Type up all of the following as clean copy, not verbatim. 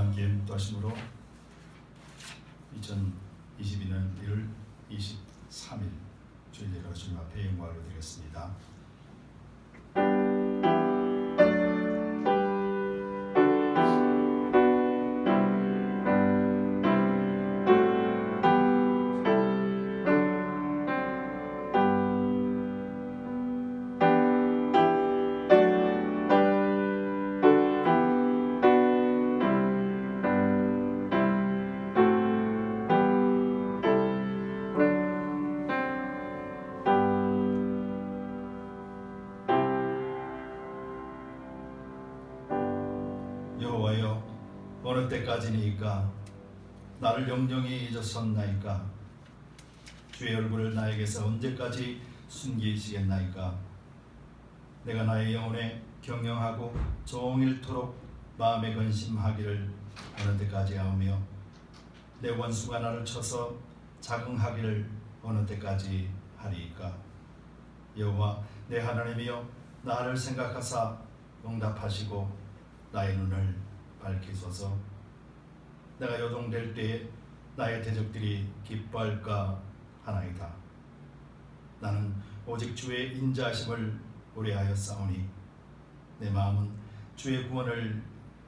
함께 인도하심으로 2022년 1월 23일 주일예로 주님 앞에 영광을 드리겠습니다. 여호와여, 어느 때까지니까 나를 영영히 잊었었나이까? 주의 얼굴을 나에게서 언제까지 숨기시겠나이까? 내가 나의 영혼에 경영하고 종일토록 마음에 근심하기를 어느 때까지 하오며, 내 원수가 나를 쳐서 자긍하기를 어느 때까지 하리이까? 여호와 내 하나님이여, 나를 생각하사 응답하시고 나의 눈을 밝히소서. 내가 요동될 때에 나의 대적들이 기뻐할까 하나이다. 나는 오직 주의 인자하심을 우려하였사오니 내 마음은 주의 구원을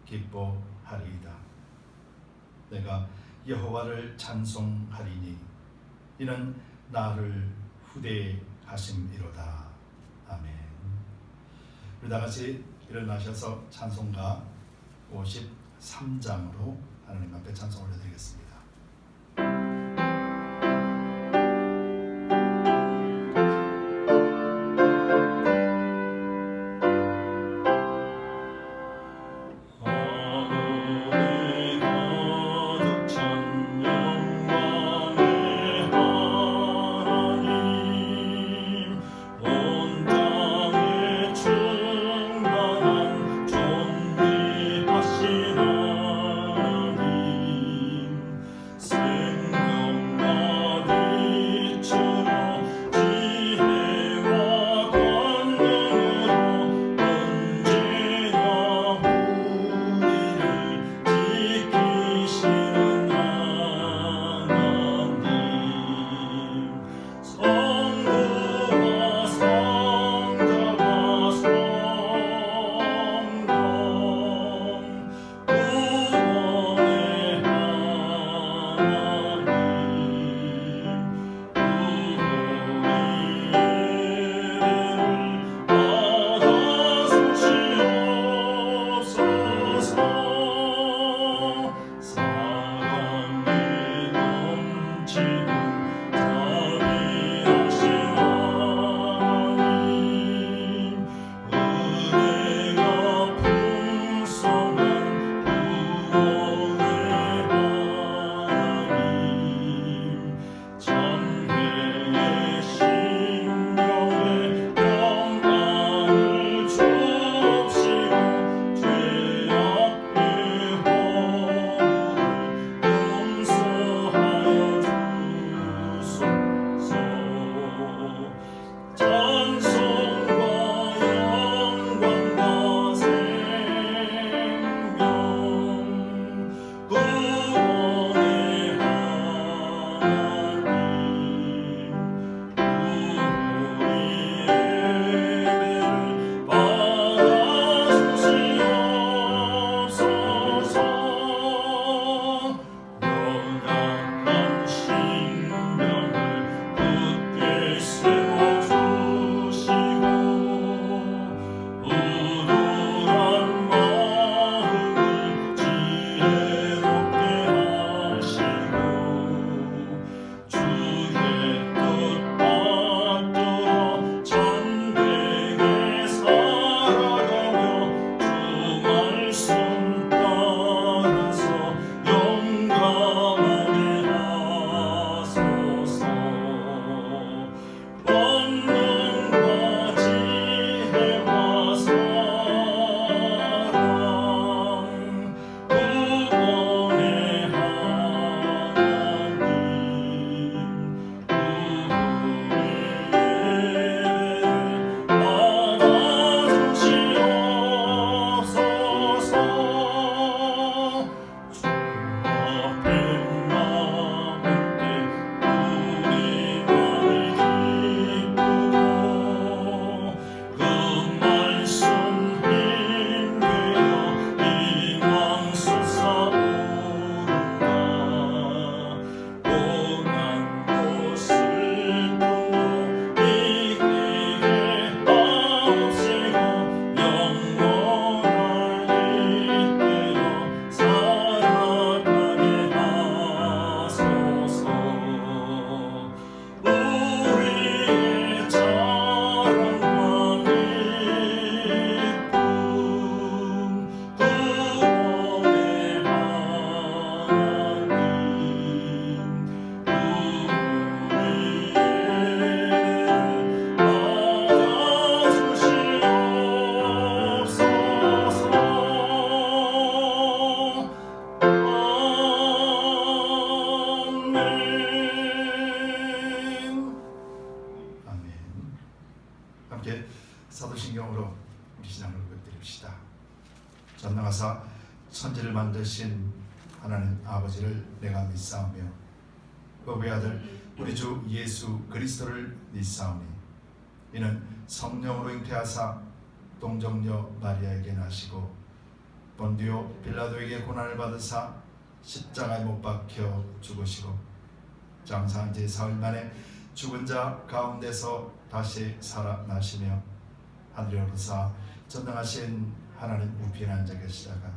기뻐하리이다. 내가 여호와를 찬송하리니 이는 나를 후대하심이로다. 아멘. 우리 다같이 일어나셔서 찬송가 53장으로 하나님 앞에 찬송 올려드리겠습니다. 심경으로 우리 신앙을 고백드립시다. 전능하사 천지를 만드신 하나님 아버지를 내가 믿사오며 그 의 아들 우리 주 예수 그리스도를 믿사오니 이는 성령으로 잉태하사 동정녀 마리아에게 나시고 본디오 빌라도에게 고난을 받으사 십자가에 못 박혀 죽으시고 장사한 지 사흘 만에 죽은 자 가운데서 다시 살아나시며 하늘에 오르사 전능하신 하나님 우편에 앉아 계시다가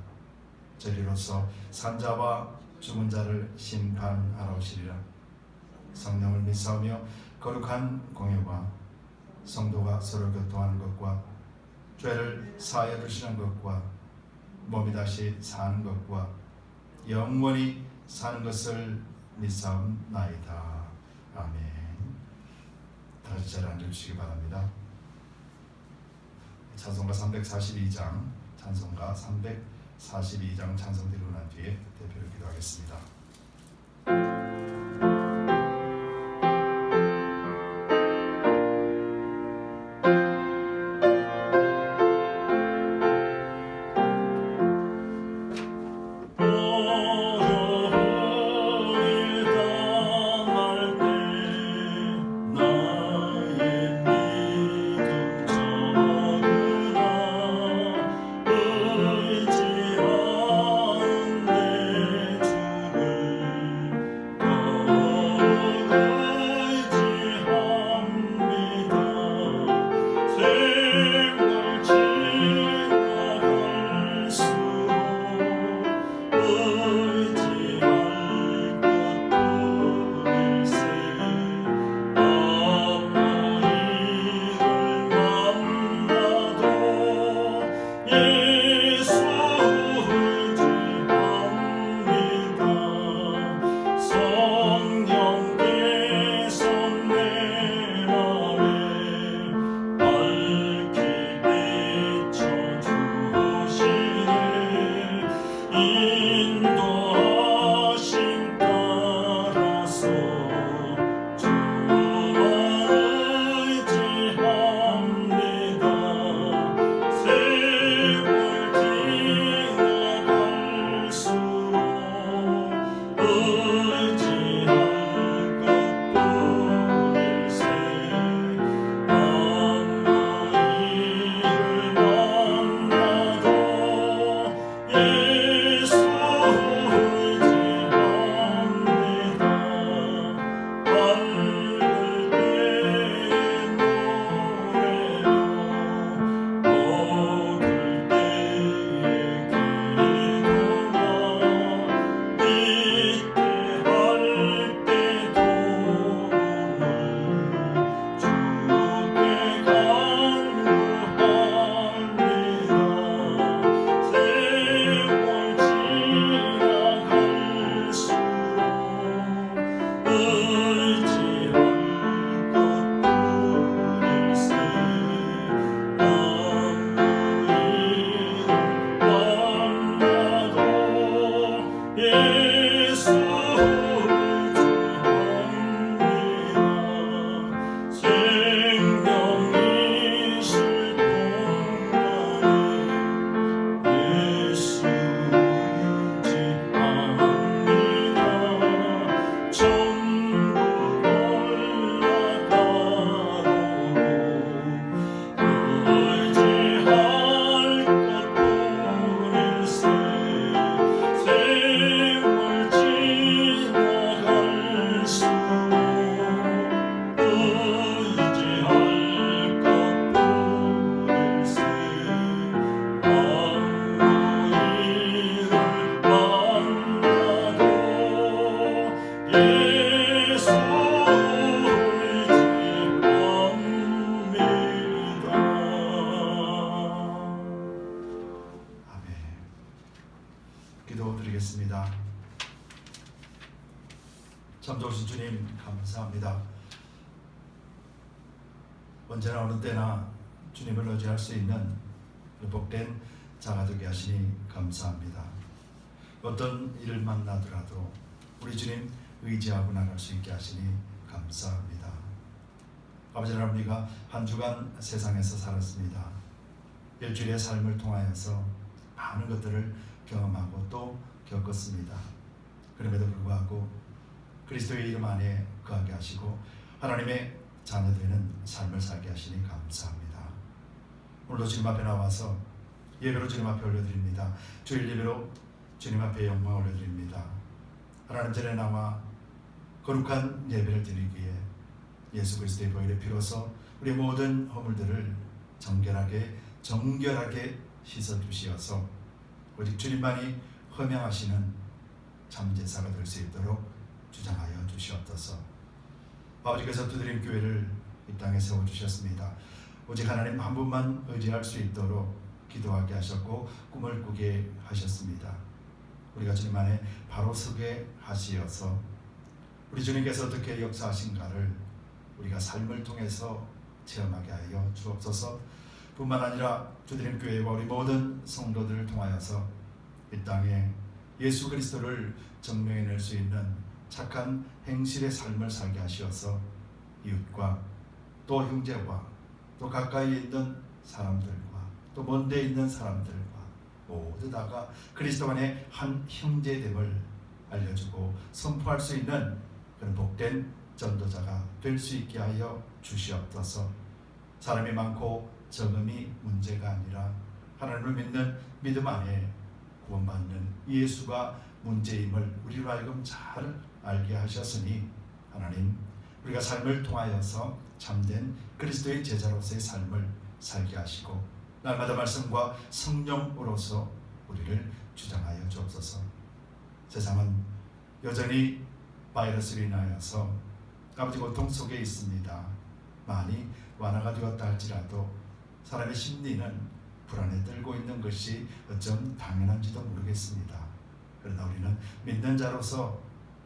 저리로서 산자와 죽은 자를 심판하러 오시리라. 성령을 믿사오며 거룩한 공예와 성도가 서로 교통하는 것과 죄를 사하여 주시는 것과 몸이 다시 사는 것과 영원히 사는 것을 믿사옵나이다. 아멘. 다시 자리에 앉으시기 바랍니다. 찬송가 342장 찬송가 342장 찬송 드리고 난 뒤에 대표로 기도하겠습니다. 기도드리겠습니다. 참 좋으신 주님 감사합니다. 언제나 어느 때나 주님을 의지할 수 있는 복된 자가 되게 하시니 감사합니다. 어떤 일을 만나더라도 우리 주님 의지하고 나갈 수 있게 하시니 감사합니다. 아버지 하나님, 우리가 한 주간 세상에서 살았습니다. 일주일의 삶을 통하여서 많은 것들을 경험하고 또 겪었습니다. 그럼에도 불구하고 그리스도의 이름 안에 거하게 하시고 하나님의 자녀되는 삶을 살게 하시니 감사합니다. 오늘도 주님 앞에 나와서 예배로 주님 앞에 올려드립니다. 주일 예배로 주님 앞에 영광 올려드립니다. 하나님 전에 나와 거룩한 예배를 드리기에 예수 그리스도의 보혈의 피로서 우리 모든 허물들을 정결하게 씻어주시어서 오직 주님만이 허명하시는 참제사가 될 수 있도록 주장하여 주시옵소서. 아버지께서 두드림 교회를 이 땅에 세워주셨습니다. 오직 하나님 한 분만 의지할 수 있도록 기도하게 하셨고 꿈을 꾸게 하셨습니다. 우리가 주님 안에 바로 서게 하시어서 우리 주님께서 어떻게 역사하신가를 우리가 삶을 통해서 체험하게 하여 주옵소서. 뿐만 아니라 주드림 교회와 우리 모든 성도들을 통하여서 이 땅에 예수 그리스도를 증명해낼 수 있는 착한 행실의 삶을 살게 하시어서 이웃과 또 형제와 또 가까이 있는 사람들과 또 먼데 있는 사람들과 모두 다가 그리스도 안에 한 형제됨을 알려주고 선포할 수 있는 그런 복된 전도자가 될 수 있게 하여 주시옵소서. 사람이 많고 적음이 문제가 아니라 하나님을 믿는 믿음 안에 구원받는 예수가 문제임을 우리로 하여금 잘 알게 하셨으니 하나님 우리가 삶을 통하여서 참된 그리스도의 제자로서의 삶을 살게 하시고 날마다 말씀과 성령으로서 우리를 주장하여 주옵소서. 세상은 여전히 바이러스로 인하여서 아버지 고통 속에 있습니다. 많이 완화가 되었다 할지라도 사람의 심리는 불안에 떨고 있는 것이 어쩜 당연한지도 모르겠습니다. 그러나 우리는 믿는 자로서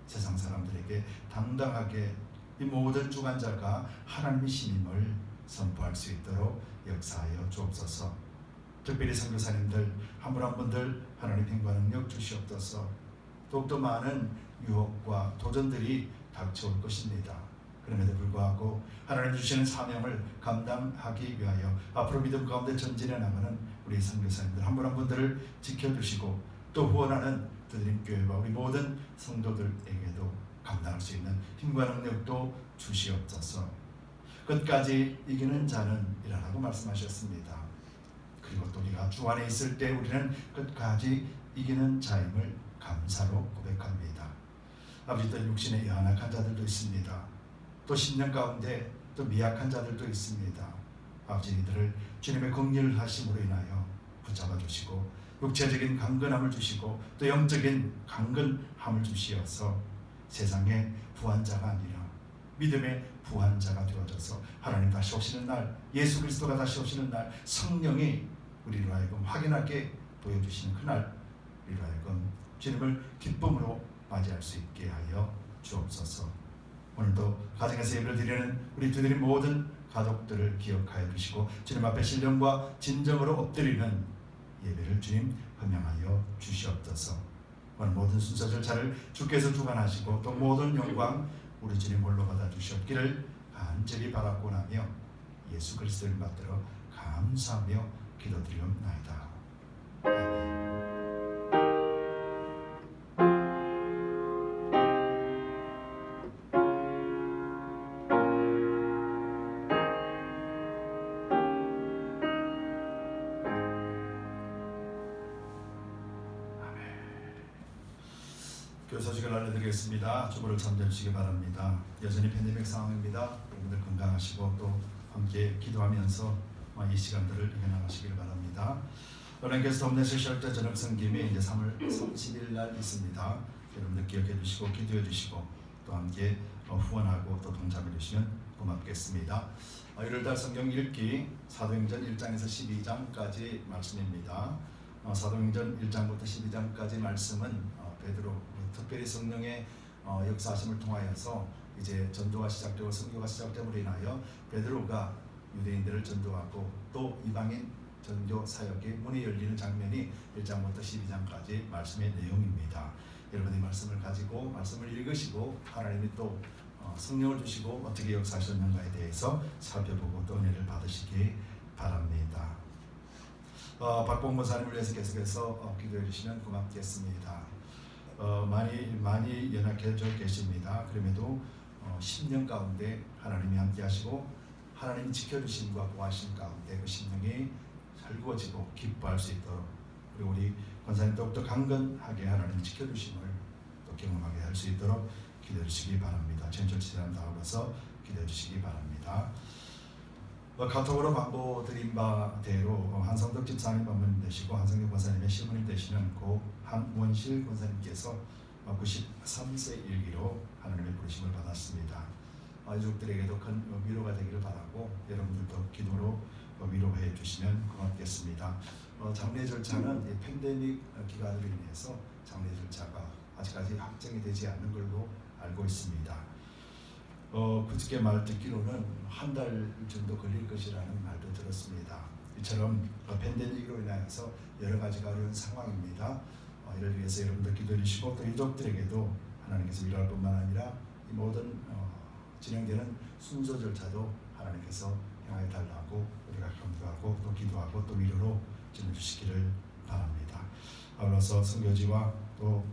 세상 사람들에게 당당하게 이 모든 주관자가 하나님이심을 선포할 수 있도록 역사하여 주옵소서. 특별히 선교사님들 한 분 한 분들 하나님 힘과 능력 주시옵소서. 더욱더 많은 유혹과 도전들이 닥쳐올 것입니다. 그럼에도 불구하고 하나님 주시는 사명을 감당하기 위하여 앞으로 믿음 가운데 전진해 나가는 우리 선교사님들 한 분 한 분들을 지켜주시고 또 후원하는 두드림 교회와 우리 모든 성도들에게도 감당할 수 있는 힘과 능력도 주시옵소서. 끝까지 이기는 자는 이라고 말씀하셨습니다. 그리고 또 우리가 주 안에 있을 때 우리는 끝까지 이기는 자임을 감사로 고백합니다. 아버지, 또 육신에 연약한 자들도 있습니다. 또 심령 가운데 또 미약한 자들도 있습니다. 아버지, 이들을 주님의 긍휼하심으로 인하여 붙잡아 주시고 육체적인 강건함을 주시고 또 영적인 강건함을 주시어서 세상의 부한자가 아니라 믿음의 부한자가 되어져서 하나님 다시 오시는 날, 예수 그리스도가 다시 오시는 날 성령이 우리로 하여금 확인하게 보여주시는 그날 우리로 하여금 주님을 기쁨으로 맞이할 수 있게 하여 주옵소서. 오늘도 가정에서 예배를 드리는 우리 두드림 모든 가족들을 기억하여 주시고 주님 앞에 신령과 진정으로 엎드리는 예배를 주님 허명하여 주시옵소서. 오늘 모든 순서 절차를 주께서 주관하시고 또 모든 영광 우리 주님 홀로 받아 주시옵기를 간절히 바라고 나며 예수 그리스도를 받들어 감사하며 기도드리옵나이다. 아멘. 교회 소식을 알려드리겠습니다. 주보를 참조해 주시기 바랍니다. 여전히 팬데믹 상황입니다. 여러분들 건강하시고 또 함께 기도하면서 이 시간들을 이겨나가시길 바랍니다. 은행께서 홈넷 쉘터 저녁 섬김이 이제 3월 30일 날 있습니다. 여러분들 기억해 주시고 기도해 주시고 또 함께 후원하고 또 동참해 주시면 고맙겠습니다. 1월달 성경 읽기 사도행전 1장에서 12장까지 말씀입니다. 사도행전 1장부터 12장까지 말씀은 베드로 특별히 성령의 역사하심을 통하여서 이제 전도가 시작되고 선교가 시작됨으로 인하여 베드로가 유대인들을 전도하고 또 이방인 전도 사역의 문이 열리는 장면이 1장부터 12장까지 말씀의 내용입니다. 여러분이 말씀을 가지고 말씀을 읽으시고 하나님이 또 성령을 주시고 어떻게 역사하셨는가에 대해서 살펴보고 또 은혜를 받으시기 바랍니다. 박봉 권사님을 위해서 계속해서 기도해 주시면 고맙겠습니다. 많이 연약해져 계십니다. 그럼에도 10년 가운데 하나님이 함께하시고 하나님이 지켜주심과 보호하심 가운데 그 심령이 살구어지고 기뻐할 수 있도록, 그리고 우리 권사님 더욱더 강건하게 하나님 지켜주심을 또 경험하게 할 수 있도록 기도해 주시기 바랍니다. 전철치 사람 나오셔서 기도해 주시기 바랍니다. 카톡으로 광고 드린 바대로 한성덕 집사님 어머님 되시고 한성경 권사님의 시어머님 되시는 고 한원실 권사님께서 93세 일기로 하나님의 부르심을 받았습니다. 유족들에게도 큰 위로가 되기를 바라고 여러분들도 기도로 위로해 주시면 고맙겠습니다. 장례 절차는 팬데믹 기간으로 인해서 장례 절차가 아직까지 확정이 되지 않는 걸로 알고 있습니다. 그저께 말 듣기로는 한 달 정도 걸릴 것이라는 말도 들었습니다. 이처럼 팬데믹으로 인해서 여러 가지가 어려운 상황입니다. 이를 위해서 여러분들 기도해 주시고 또 유족들에게도 하나님께서 위로할 뿐만 아니라 이 모든 진행되는 순서 절차도 하나님께서 행하여 달라고 우리가 감사하고 또 기도하고 또 위로로 전해주시기를 바랍니다. 아울러서 선교지와 또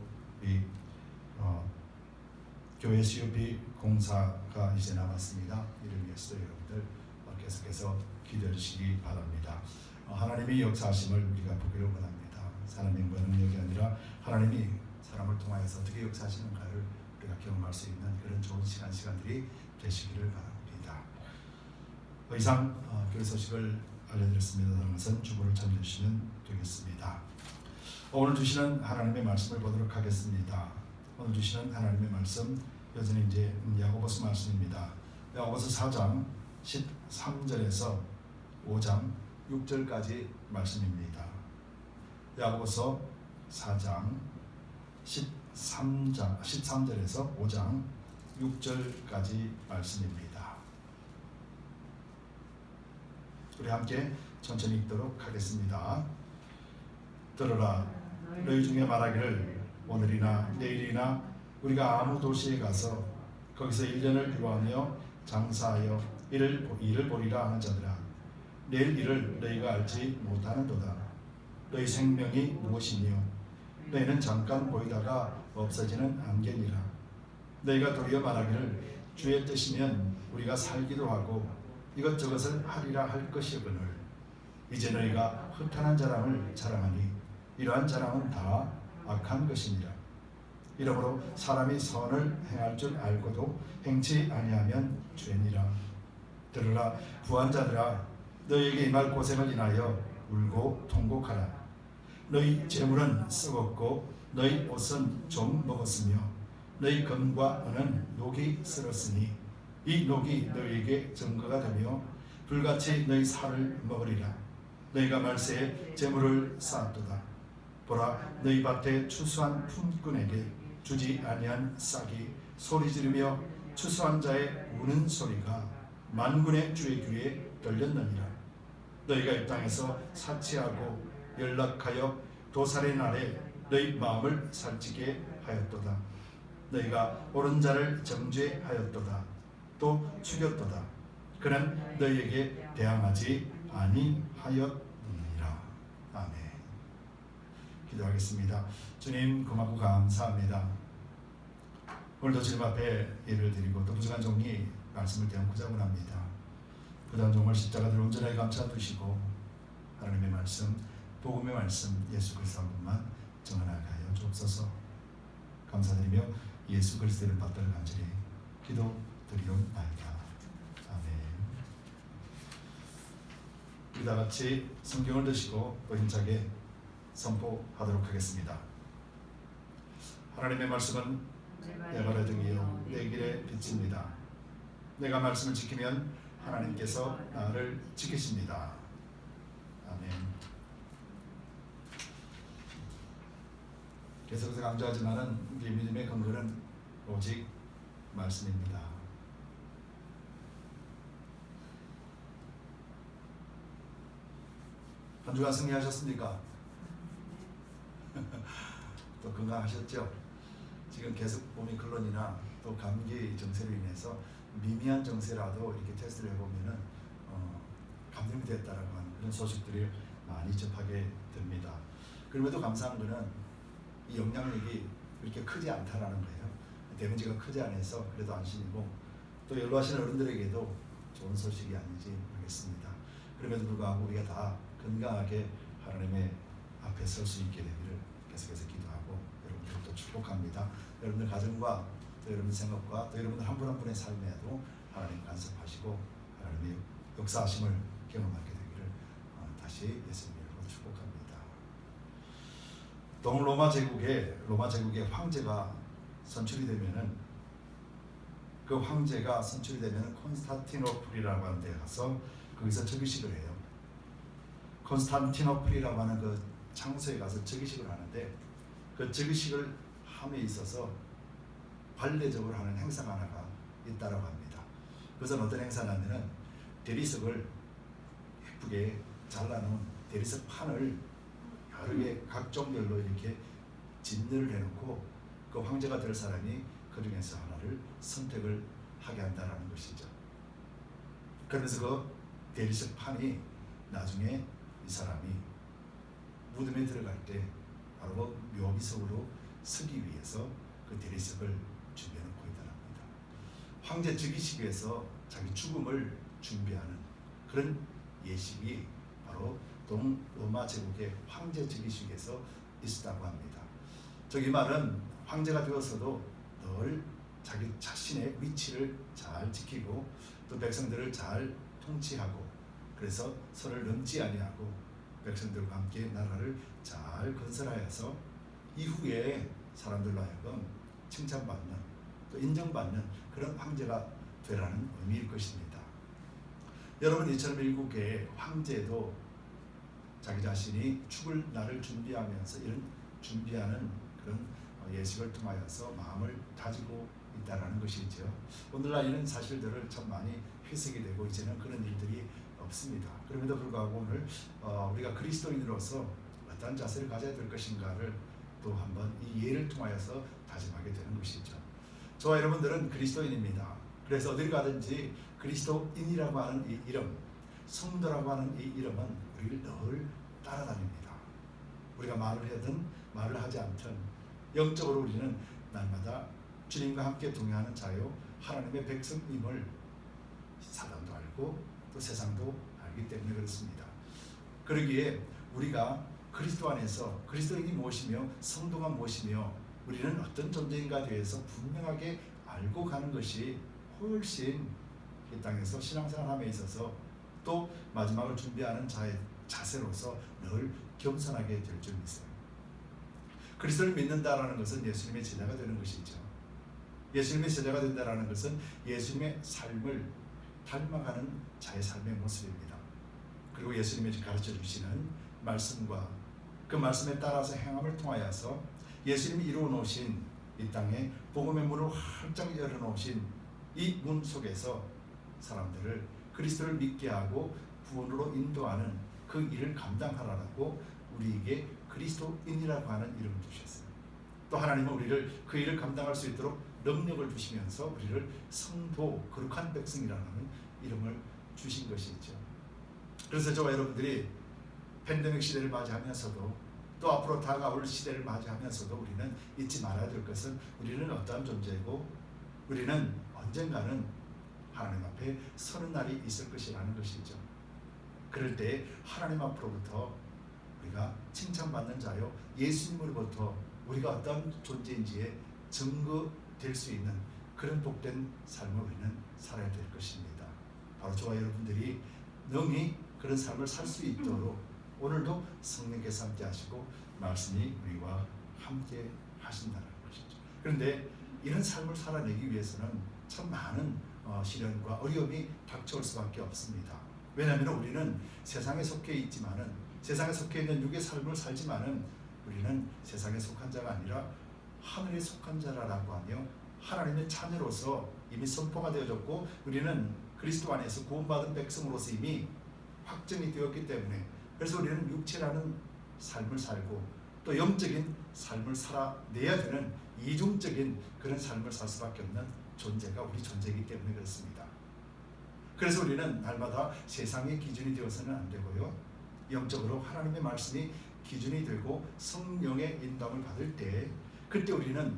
이 교회 CUP 공사가 이제 남았습니다. 이를 위해서 여러분들 계속해서 기도해 주시기 바랍니다. 하나님의 역사하심을 우리가 보기를 원합니다. 사람의 능력이 아니라 하나님이 사람을 통하여서 어떻게 역사하시는가를 우리가 경험할 수 있는 그런 좋은 시간들이 되시기를 바랍니다. 이상 교회 소식을 알려드렸습니다. 다른 것은 주보를 참조해주시면 되겠습니다. 오늘 주시는 하나님의 말씀을 보도록 하겠습니다. 오늘 주시는 하나님의 말씀 여전히 이제 야고보서 말씀입니다. 야고보서 4장 13절에서 5장 6절까지 말씀입니다. 야고보서 4장 13절에서 5장 6절까지 말씀입니다. 우리 함께 천천히 읽도록 하겠습니다. 들으라, 너희 중에 말하기를 오늘이나 내일이나 우리가 아무 도시에 가서 거기서 1년을 유하며 장사하여 일을 보리라 하는 자들아, 내일 일을 너희가 알지 못하는도다. 너희 생명이 무엇이니요? 너희는 잠깐 보이다가 없어지는 안개니라. 너희가 도리어 말하기를 주의 뜻이면 우리가 살기도 하고 이것저것을 하리라 할 것이거늘 이제 너희가 허탄한 자랑을 자랑하니 이러한 자랑은 다 악한 것이니라. 이러므로 사람이 선을 행할 줄 알고도 행치 아니하면 죄니라. 들으라, 부한 자들아, 너희에게 임할 고생을 인하여 울고 통곡하라. 너희 재물은 썩었고 너희 옷은 좀 먹었으며 너희 금과 은은 녹이 쓸었으니 이 녹이 너희에게 증거가 되며 불같이 너희 살을 먹으리라. 너희가 말세에 재물을 쌓았도다. 보라, 너희 밭에 추수한 품꾼에게 주지 아니한 싹이 소리 지르며 추수한 자의 우는 소리가 만군의 주의 귀에 들렸느니라. 너희가 이 땅에서 사치하고 연락하여 도살의 날에 너희 마음을 살찌게 하였도다. 너희가 옳은 자를 정죄하였도다. 또 죽였도다. 그는 너희에게 대항하지 아니하였느니라. 아멘. 기도하겠습니다. 주님 고맙고 감사합니다. 오늘도 주님 앞에 예를 드리고 또 부족한 종이 말씀을 대하고자 합니다. 부족한 종을 십자가들 온전하게 감싸 두시고 하나님의 말씀, 복음의 말씀, 예수 그리스도 한 분만 정하게 하여 주옵소서. 감사드리며 예수 그리스도를 받들어 간절히 기도드리옵나이다. 아멘. 우리 다 같이 성경을 드시고 또 힘차게 선포하도록 하겠습니다. 하나님의 말씀은 내 발의 등이요 내 길의 빛입니다. 내가 말씀을 지키면 하나님께서 나를 지키십니다. 아멘. 계속해서 강조하지만은 우리 믿음의 근거는 오직 말씀입니다. 한 주간 승리하셨습니까? 또 건강하셨죠? 지금 계속 오미크론이나 또 감기 증세로 인해서 미미한 증세라도 이렇게 테스트를 해보면은 감염이 됐다라고 하는 그런 소식들이 많이 접하게 됩니다. 그럼에도 감사한 것은 이 영향력이 그렇게 크지 않다라는 거예요. 데미지가 크지 않아서 그래도 안심이고, 또 연로하신 어른들에게도 좋은 소식이 아닌지 모르겠습니다. 그럼에도 불구하고 우리가 다 건강하게 하나님의 앞에 설 수 있게 되기를 계속해서 기도하고 여러분들을 또 축복합니다. 여러분들 가정과 또 여러분 생각과 또 여러분들 한 분 한 분의 삶에도 하나님 간섭하시고 하나님의 역사하심을 경험하게 되기를 다시 예수님 이름으로 축복합니다. 동로마 제국의 황제가 선출이 되면은, 그 황제가 선출이 되면은 콘스탄티노플이라고 하는 데 가서 거기서 즉위식을 해요. 콘스탄티노플이라고 하는 그 장소에 가서 즉위식을 하는데, 그 즉위식을 함에 있어서 관례적으로 하는 행사가 하나가 있다라고 합니다. 그것은 어떤 행사냐면은 대리석을 예쁘게 잘라놓은 대리석 판을 여러 개 각종별로 이렇게 진열을 해놓고 그 황제가 될 사람이 그 중에서 하나를 선택을 하게 한다는 것이죠. 그러면서 그 대리석 판이 나중에 이 사람이 무덤에 들어갈 때 바로 그 묘비석으로 서기 위해서 그 대리석을 준비해놓고 있다랍니다. 황제 즉위식에서 자기 죽음을 준비하는 그런 예식이 바로 동로마 제국의 황제 즉위식에서 있었다고 합니다. 이 말은 황제가 되어서도 늘 자기 자신의 위치를 잘 지키고 또 백성들을 잘 통치하고, 그래서 선을 넘지 아니하고 백성들과 함께 나라를 잘 건설하여서 이후에 사람들로 하여금 칭찬받는 또 인정받는 그런 황제가 되라는 의미일 것입니다. 여러분, 이처럼 일국의 황제도 자기 자신이 죽을 날을 준비하면서 이런 준비하는 그런 예식을 통하여서 마음을 다지고 있다라는 것이죠. 오늘날 이런 사실들을 참 많이 회색이 되고 이제는 그런 일들이 없습니다. 그럼에도 불구하고 오늘 우리가 그리스도인으로서 어떤 자세를 가져야 될 것인가를 또 한번 이 예를 통하여서 다짐하게 되는 것이죠. 저와 여러분들은 그리스도인입니다. 그래서 어딜 가든지 그리스도인이라고 하는 이 이름, 성도라고 하는 이 이름은 우리를 늘 따라다닙니다. 우리가 말을 하든 말을 하지 않든 영적으로 우리는 날마다 주님과 함께 동행하는 자요 하나님의 백성임을 사단도 알고 또 세상도 알기 때문에 그렇습니다. 그러기에 우리가 그리스도 안에서 그리스도인이 무엇이며 성도가 무엇이며 우리는 어떤 존재인가에 대해서 분명하게 알고 가는 것이 훨씬 이 땅에서 신앙생활함에 있어서 또 마지막을 준비하는 자의 자세로서 늘 겸손하게 될 줄 믿어요. 그리스도를 믿는다라는 것은 예수님의 제자가 되는 것이죠. 예수님의 제자가 된다라는 것은 예수님의 삶을 닮아가는 자의 삶의 모습입니다. 그리고 예수님이 가르쳐 주시는 말씀과 그 말씀에 따라서 행함을 통하여서 예수님이 이루어 놓으신 이 땅에 복음의 문을 활짝 열어 놓으신 이 문 속에서 사람들을 그리스도를 믿게 하고 구원으로 인도하는 그 일을 감당하라고 우리에게 그리스도인이라고 하는 이름을 주셨어요. 또 하나님은 우리를 그 일을 감당할 수 있도록 능력을 주시면서 우리를 성도, 거룩한 백성이라는 이름을 주신 것이죠. 그래서 저와 여러분들이 팬데믹 시대를 맞이하면서도 또 앞으로 다가올 시대를 맞이하면서도 우리는 잊지 말아야 될 것은 우리는 어떠한 존재이고 우리는 언젠가는 하나님 앞에 서는 날이 있을 것이라는 것이죠. 그럴 때 하나님 앞으로부터 우리가 칭찬받는 자요 예수님으로부터 우리가 어떤 존재인지에 증거될 수 있는 그런 복된 삶을 우리는 살아야 될 것입니다. 바로 저와 여러분들이 능히 그런 삶을 살 수 있도록 오늘도 성령께서 함께 하시고 말씀이 우리와 함께 하신다는 것이죠. 그런데 이런 삶을 살아내기 위해서는 참 많은 시련과 어려움이 닥쳐올 수밖에 없습니다. 왜냐하면 우리는 세상에 속해 있지만은 세상에 속해 있는 육의 삶을 살지만은 우리는 세상에 속한 자가 아니라 하늘에 속한 자라고 하며 하나님의 자녀로서 이미 선포가 되어졌고 우리는 그리스도 안에서 구원받은 백성으로서 이미 확정이 되었기 때문에 그래서 우리는 육체라는 삶을 살고 또 영적인 삶을 살아내야 되는 이중적인 그런 삶을 살 수밖에 없는 존재가 우리 존재이기 때문에 그렇습니다. 그래서 우리는 날마다 세상의 기준이 되어서는 안 되고요. 영적으로 하나님의 말씀이 기준이 되고 성령의 인도함을 받을 때, 그때 우리는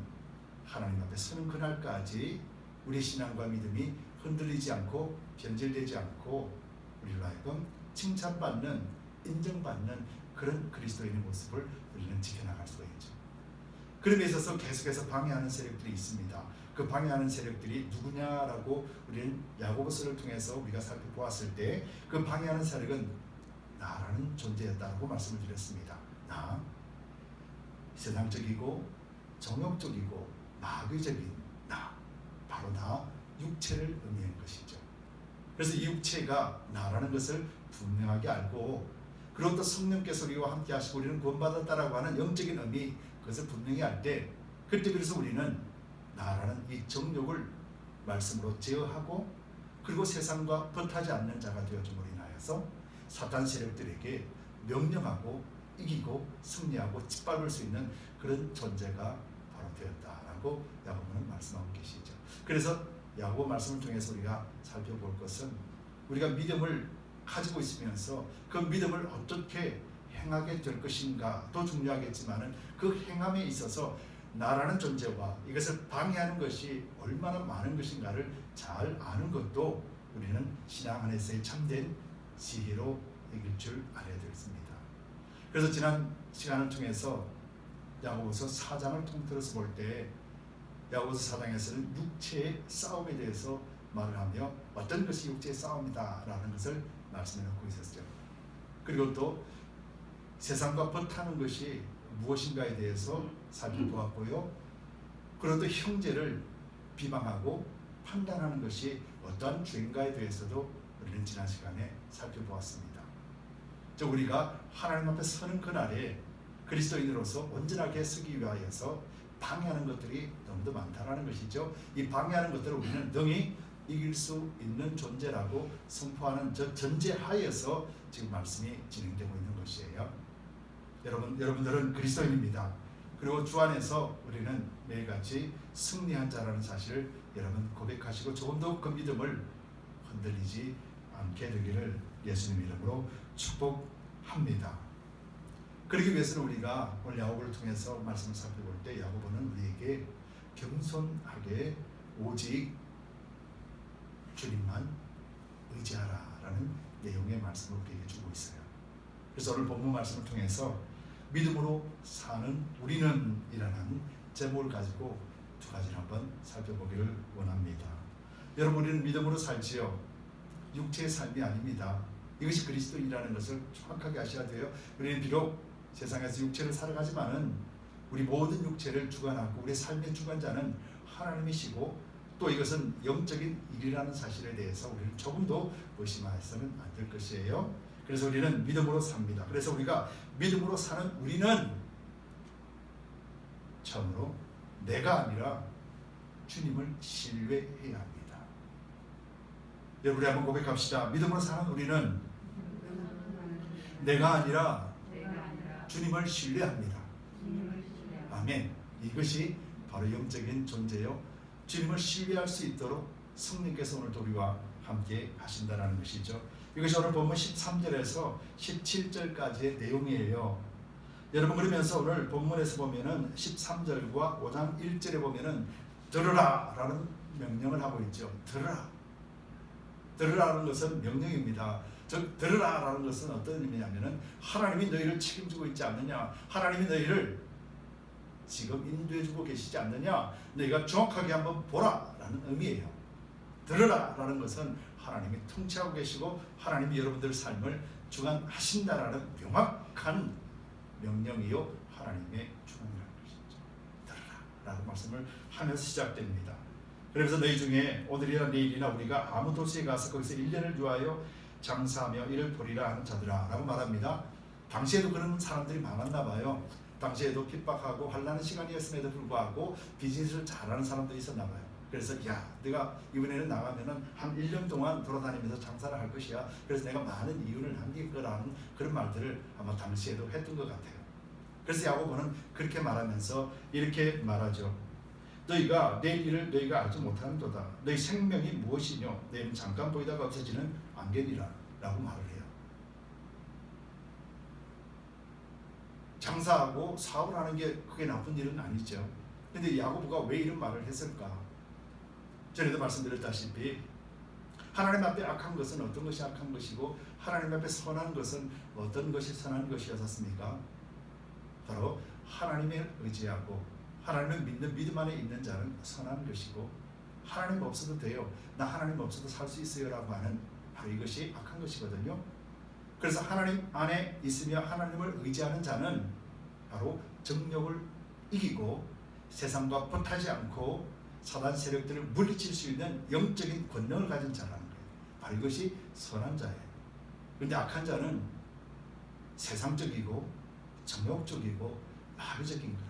하나님 앞에 서는 그날까지 우리 신앙과 믿음이 흔들리지 않고 변질되지 않고 우리로 하여금 칭찬받는, 인정받는 그런 그리스도인의 모습을 우리는 지켜나갈 수가 있죠. 그런 데 있어서 계속해서 방해하는 세력들이 있습니다. 그 방해하는 세력들이 누구냐라고 우리는 야고보서를 통해서 우리가 살펴보았을 때 그 방해하는 세력은 나라는 존재였다고 말씀을 드렸습니다. 나, 세상적이고 정욕적이고 마귀적인 나, 바로 나, 육체를 의미하는 것이죠. 그래서 이 육체가 나라는 것을 분명하게 알고, 그리고 또 성령께서 우리와 함께 하시고 우리는 구원받았다라고 하는 영적인 의미, 그것을 분명히 할 때, 그때 그래서 우리는 나라는 이 정욕을 말씀으로 제어하고, 그리고 세상과 벗하지 않는 자가 되어줌으로 인하여서 사탄 세력들에게 명령하고 이기고 승리하고 짓밟을 수 있는 그런 존재가 바로 되었다라고 야고보는 말씀하고 계시죠. 그래서 야고보 말씀을 통해서 우리가 살펴볼 것은, 우리가 믿음을 가지고 있으면서 그 믿음을 어떻게 행하게 될 것인가도 중요하겠지만, 그 행함에 있어서 나라는 존재와 이것을 방해하는 것이 얼마나 많은 것인가를 잘 아는 것도 우리는 신앙 안에서의 참된 지혜로 이길 줄 알아야 되겠습니다. 그래서 지난 시간을 통해서 야고보서 4장을 통틀어서 볼 때, 야고보서 4장에서는 육체의 싸움에 대해서 말을 하며 어떤 것이 육체의 싸움이다 라는 것을 말씀해 놓고 있었죠. 그리고 또 세상과 벗하는 것이 무엇인가에 대해서 살펴보았고요. 그리고 또 형제를 비방하고 판단하는 것이 어떠한 죄인가에 대해서도 우리는 지난 시간에 살펴보았습니다. 즉 우리가 하나님 앞에 서는 그날에 그리스도인으로서 온전하게 서기 위하여서 방해하는 것들이 너무도 많다라는 것이죠. 이 방해하는 것들을 우리는 능히 이길 수 있는 존재라고 선포하는 저 전제하에서 지금 말씀이 진행되고 있는 것이에요. 여러분들은 그리스도인입니다. 그리고 주 안에서 우리는 매일같이 승리한 자라는 사실을 여러분 고백하시고 조금도 그 믿음을 흔들리지 않게 되기를 예수님 이름으로 축복합니다. 그러기 위해서는 우리가 오늘 야고보를 통해서 말씀을 살펴볼 때, 야고보는 우리에게 겸손하게 오직 주님만 의지하라라는 내용의 말씀을 우리에게 주고 있어요. 그래서 오늘 본문 말씀을 통해서 믿음으로 사는 우리는 이라는 제목을 가지고 두 가지를 한번 살펴보기를 원합니다. 여러분, 우리는 믿음으로 살지요. 육체의 삶이 아닙니다. 이것이 그리스도인이라는 것을 정확하게 아셔야 돼요. 우리는 비록 세상에서 육체를 살아가지만은 우리 모든 육체를 주관하고 우리의 삶의 주관자는 하나님이시고, 또 이것은 영적인 일이라는 사실에 대해서 우리는 조금도 의심해서는 안 될 것이에요. 그래서 우리는 믿음으로 삽니다. 그래서 우리가 믿음으로 사는 우리는 처음으로 내가 아니라 주님을 신뢰해야 합니다. 여러분, 우리 한번 고백합시다. 믿음으로 사는 우리는 내가 아니라 주님을 신뢰합니다. 아멘. 이것이 바로 영적인 존재요. 주님을 신뢰할 수 있도록 성령께서 오늘도 우리와 함께 하신다는 것이죠. 이것이 오늘 본문 13절에서 17절까지의 내용이에요. 여러분, 그러면서 오늘 본문에서 보면은 13절과 5장 1절에 보면은 들으라 라는 명령을 하고 있죠. 들으라. 들으라는 것은 명령입니다. 즉 들으라 라는 것은 어떤 의미냐면은 하나님이 너희를 책임지고 있지 않느냐, 하나님이 너희를 지금 인도해주고 계시지 않느냐, 너희가 정확하게 한번 보라 라는 의미예요. 들으라 라는 것은 하나님이 통치하고 계시고 하나님이 여러분들의 삶을 주관하신다라는 명확한 명령이요 하나님의 주관이라는 것이죠. 들으라 라고 말씀을 하면서 시작됩니다. 그래서 너희 중에 오늘이나 내일이나 우리가 아무 도시에 가서 거기서 1년을 유하여 장사하며 이를 보리라 하는 자들아 라고 말합니다. 당시에도 그런 사람들이 많았나 봐요. 당시에도 핍박하고 환난의 시간이었음에도 불구하고 비즈니스를 잘하는 사람들이 있었나 봐요. 그래서 야, 내가 이번에는 나가면은 한 1년 동안 돌아다니면서 장사를 할 것이야. 그래서 내가 많은 이윤을 남길 거라는 그런 말들을 아마 당시에도 했던 것 같아요. 그래서 야고보는 그렇게 말하면서 이렇게 말하죠. 너희가 내일 일을 너희가 알지 못하는도다. 너희 생명이 무엇이뇨? 너희는 잠깐 보이다가 없어지는 안개니라 라고 말을 해요. 장사하고 사업을 하는 게 그게 나쁜 일은 아니죠. 근데 야고보가 왜 이런 말을 했을까? 전에도 말씀드렸다시피 하나님 앞에 악한 것은 어떤 것이 악한 것이고 하나님 앞에 선한 것은 어떤 것이 선한 것이었습니까? 바로 하나님에 의지하고 하나님을 믿는 믿음 안에 있는 자는 선한 것이고 하나님 없어도 돼요. 나 하나님 없어도 살 수 있어요 라고 하는 바로 이것이 악한 것이거든요. 그래서 하나님 안에 있으며 하나님을 의지하는 자는 바로 정욕을 이기고 세상과 벗하지 않고 사단 세력들을 물리칠 수 있는 영적인 권능을 가진 자라는 거예요. 바로 이것이 선한 자예요. 그런데 악한 자는 세상적이고 정욕적이고 마귀적인 거라.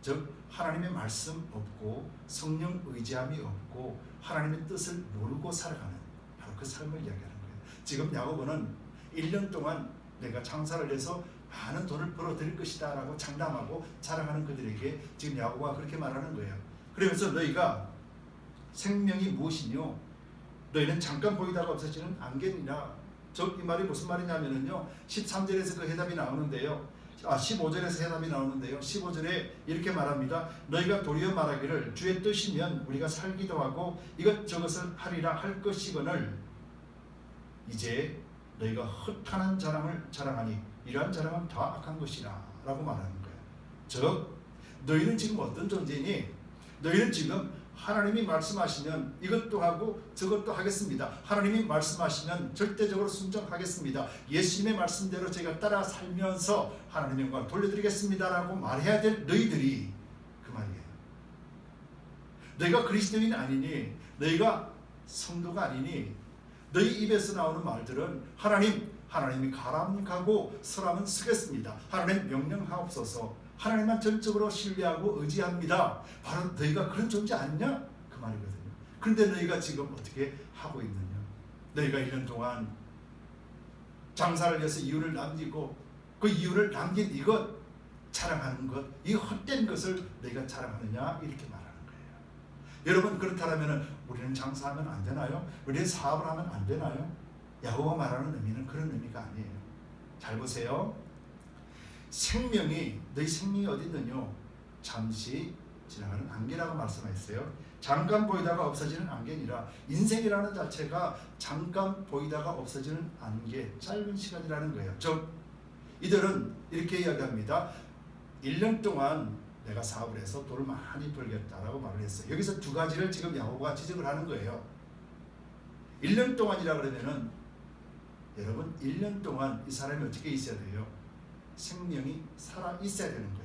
즉 하나님의 말씀 없고 성령 의지함이 없고 하나님의 뜻을 모르고 살아가는 바로 그 삶을 이야기하는 거예요. 지금 야고보는 1년 동안 내가 장사를 해서 많은 돈을 벌어들일 것이다 라고 장담하고 자랑하는 그들에게 지금 야고보가 그렇게 말하는 거예요. 그러면서 너희가 생명이 무엇이뇨? 너희는 잠깐 보이다가 없어지는 안개니라. 이 말이 무슨 말이냐면요 13절에서 그 해답이 나오는데요 15절에서 해답이 나오는데요 15절에 이렇게 말합니다. 너희가 도리어 말하기를 주의 뜻이면 우리가 살기도 하고 이것저것을 하리라 할 것이거늘 이제 너희가 허탄한 자랑을 자랑하니 이러한 자랑은 다 악한 것이라 라고 말하는 거예요. 즉 너희는 지금 어떤 존재니? 너희는 지금 하나님이 말씀하시면 이것도 하고 저것도 하겠습니다. 하나님이 말씀하시면 절대적으로 순종하겠습니다. 예수님의 말씀대로 제가 따라 살면서 하나님의 영광을 돌려드리겠습니다 라고 말해야 될 너희들이 그 말이에요. 너희가 그리스도인 아니니? 너희가 성도가 아니니? 너희 입에서 나오는 말들은 하나님이 가라면 가고 서라면 서겠습니다. 하나님 명령하옵소서. 하나님만 전적으로 신뢰하고 의지합니다. 바로 너희가 그런 존재 아니냐? 그 말이거든요. 그런데 너희가 지금 어떻게 하고 있느냐? 너희가 1년 동안 장사를 해서 이유를 남기고 그 이유를 남긴 이것 자랑하는 것, 이 헛된 것을 너희가 자랑하느냐? 이렇게 말하는 거예요. 여러분 그렇다면 우리는 장사하면 안 되나요? 우리는 사업을 하면 안 되나요? 야고보가 말하는 의미는 그런 의미가 아니에요. 잘 보세요. 너희 생명이 어디 있느냐? 잠시 지나가는 안개라고 말씀하셨어요. 잠깐 보이다가 없어지는 안개니라. 인생이라는 자체가 잠깐 보이다가 없어지는 안개, 짧은 시간이라는 거예요. 즉 이들은 이렇게 이야기합니다. 1년 동안 내가 사업을 해서 돈을 많이 벌겠다라고 말을 했어요. 여기서 두 가지를 지금 야고보가 지적을 하는 거예요. 1년 동안이라 그러면은 여러분 1년 동안 이 사람이 어떻게 있어야 돼요? 생명이 살아 있어야 되는 거예요.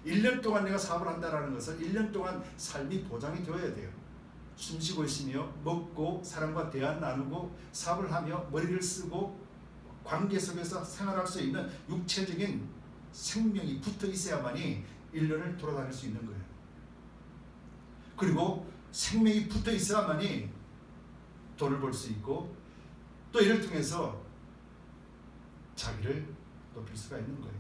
1년 동안 내가 사업을 한다는 것은 1년 동안 삶이 보장이 되어야 돼요. 숨쉬고 있으며 먹고 사람과 대화 나누고 사업을 하며 머리를 쓰고 관계 속에서 생활할 수 있는 육체적인 생명이 붙어 있어야만이 1년을 돌아다닐 수 있는 거예요. 그리고 생명이 붙어 있어야만이 돈을 벌 수 있고 또 이를 통해서 자기를 높일 수가 있는 거예요.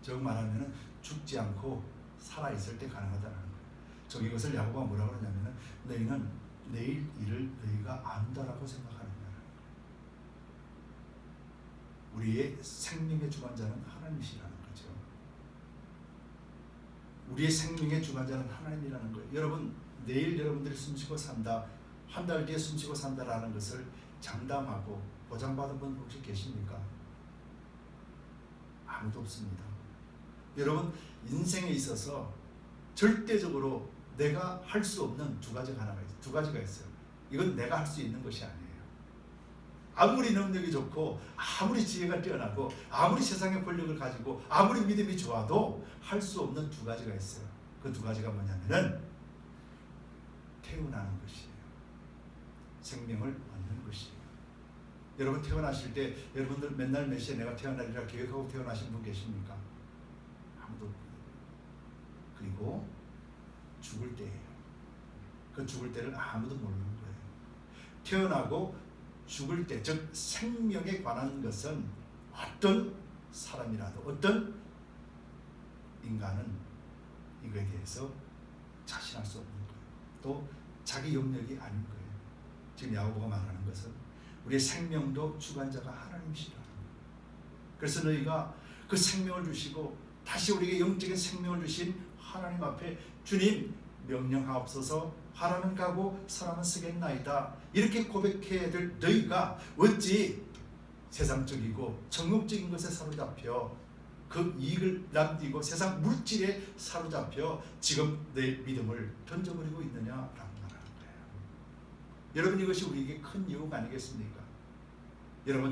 즉 말하면 죽지 않고 살아있을 때 가능하다는 거예요. 즉 이것을 야고보가 뭐라고 그러냐면 너희는 내일 일을 너희가 안다라고 생각하는 거예요. 우리의 생명의 주관자는 하나님이시라는 거죠. 우리의 생명의 주관자는 하나님이라는 거예요. 여러분 내일 여러분들이 숨쉬고 산다, 한 달 뒤에 숨쉬고 산다라는 것을 장담하고 보장받은 분 혹시 계십니까? 아무도 없습니다. 여러분 인생에 있어서 절대적으로 내가 할 수 없는 두 가지가 있어요. 이건 내가 할 수 있는 것이 아니에요. 아무리 능력이 좋고 아무리 지혜가 뛰어나고 아무리 세상의 권력을 가지고 아무리 믿음이 좋아도 할 수 없는 두 가지가 있어요. 그 두 가지가 뭐냐면은 태어나는 것이에요. 생명을 얻는 것이에요. 여러분 태어나실 때 여러분들 맨날 몇 시에 내가 태어나리라 계획하고 태어나신 분 계십니까? 아무도 없고요. 그리고 죽을 때예요. 그 죽을 때를 아무도 모르는 거예요. 태어나고 죽을 때, 즉 생명에 관한 것은 어떤 사람이라도 어떤 인간은 이거에 대해서 자신할 수 없는 거예요. 또 자기 영역이 아닌 거예요. 지금 야고보가 말하는 것은 우리의 생명도 주관자가 하나님이시라는 거예요. 그래서 너희가 그 생명을 주시고 다시 우리에게 영적인 생명을 주신 하나님 앞에 주님 명령하옵소서, 하라는 가고 서라는 쓰겠나이다 이렇게 고백해야 될 너희가 어찌 세상적이고 정욕적인 것에 사로잡혀 그 이익을 남기고 세상 물질에 사로잡혀 지금 내 믿음을 던져버리고 있느냐라고 말하는 거예요. 여러분, 이것이 우리에게 큰 유혹 아니겠습니까? 여러분,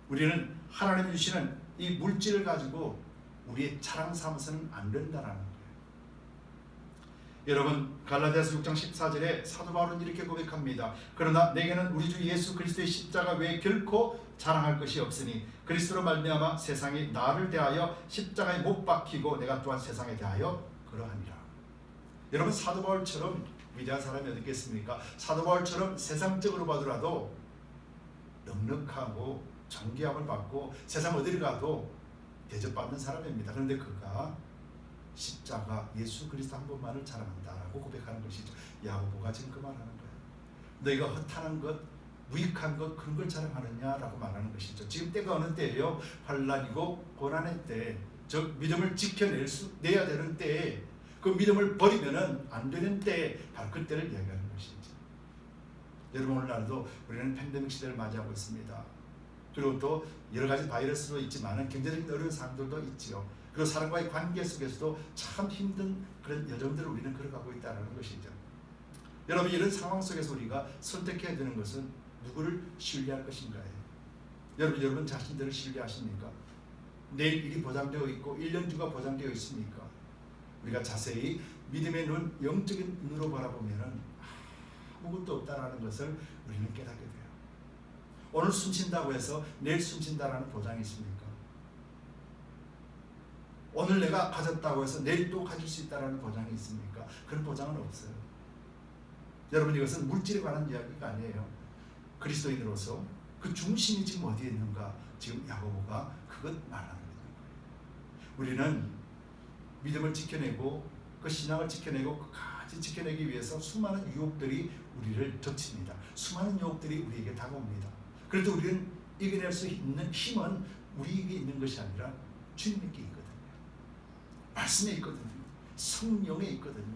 우리는 하나님이 주시는 이 물질을 가지고 우리의 자랑 삼아서는 안 된다라는 거예요. 여러분, 갈라디아서 6장 14절에 사도 바울은 이렇게 고백합니다. 그러나 내게는 우리 주 예수 그리스도의 십자가 외에 결코 자랑할 것이 없으니 그리스도로 말미암아 세상이 나를 대하여 십자가에 못 박히고 내가 또한 세상에 대하여 그러하니라. 여러분, 사도 바울처럼 위대한 사람이 어디 있겠습니까? 사도 바울처럼 세상적으로 봐더라도 넉넉하고 존귀함을 받고 세상 어디를 가도 대접받는 사람입니다. 그런데 그가 십자가 예수 그리스도 한 분만을 자랑한다라고 고백하는 것이죠. 야고보가 지금 그 말하는 거예요. 너희가 허탄한 것, 무익한 것, 그런 걸 자랑하느냐라고 말하는 것이죠. 지금 때가 어느 때예요? 환난이고 고난의 때, 즉 믿음을 지켜내야 되는 때에 그 믿음을 버리면은 안 되는 때에 바로 그때를 이야기하는 것이죠. 여러분, 오늘날도 우리는 팬데믹 시대를 맞이하고 있습니다. 그리고 또 여러 가지 바이러스도 있지만 경제적인 어려운 상황들도 있지요. 그리고 사람과의 관계 속에서도 참 힘든 그런 여정들을 우리는 걸어가고 있다는 것이죠. 여러분, 이런 상황 속에서 우리가 선택해야 되는 것은 누구를 신뢰할 것인가요? 여러분 자신들을 신뢰하십니까? 내일 일이 보장되어 있고 1년 뒤가 보장되어 있습니까? 우리가 자세히 믿음의 눈, 영적인 눈으로 바라보면 아무것도 없다라는 것을 우리는 깨닫게 돼요. 오늘 숨쉰다고 해서 내일 숨쉰다라는 보장이 있습니까? 오늘 내가 가졌다고 해서 내일 또 가질 수 있다는 보장이 있습니까? 그런 보장은 없어요. 여러분, 이것은 물질에 관한 이야기가 아니에요. 그리스도인으로서 그 중심이 지금 어디에 있는가? 지금 야고보가 그것 말하는 거예요. 우리는 믿음을 지켜내고 그 신앙을 지켜내고 끝까지 지켜내기 위해서 수많은 유혹들이 우리를 덮칩니다. 수많은 유혹들이 우리에게 다가옵니다. 그래도 우리는 이겨낼 수 있는 힘은 우리에게 있는 것이 아니라 주님에게 있거든요. 말씀에 있거든요. 성령에 있거든요.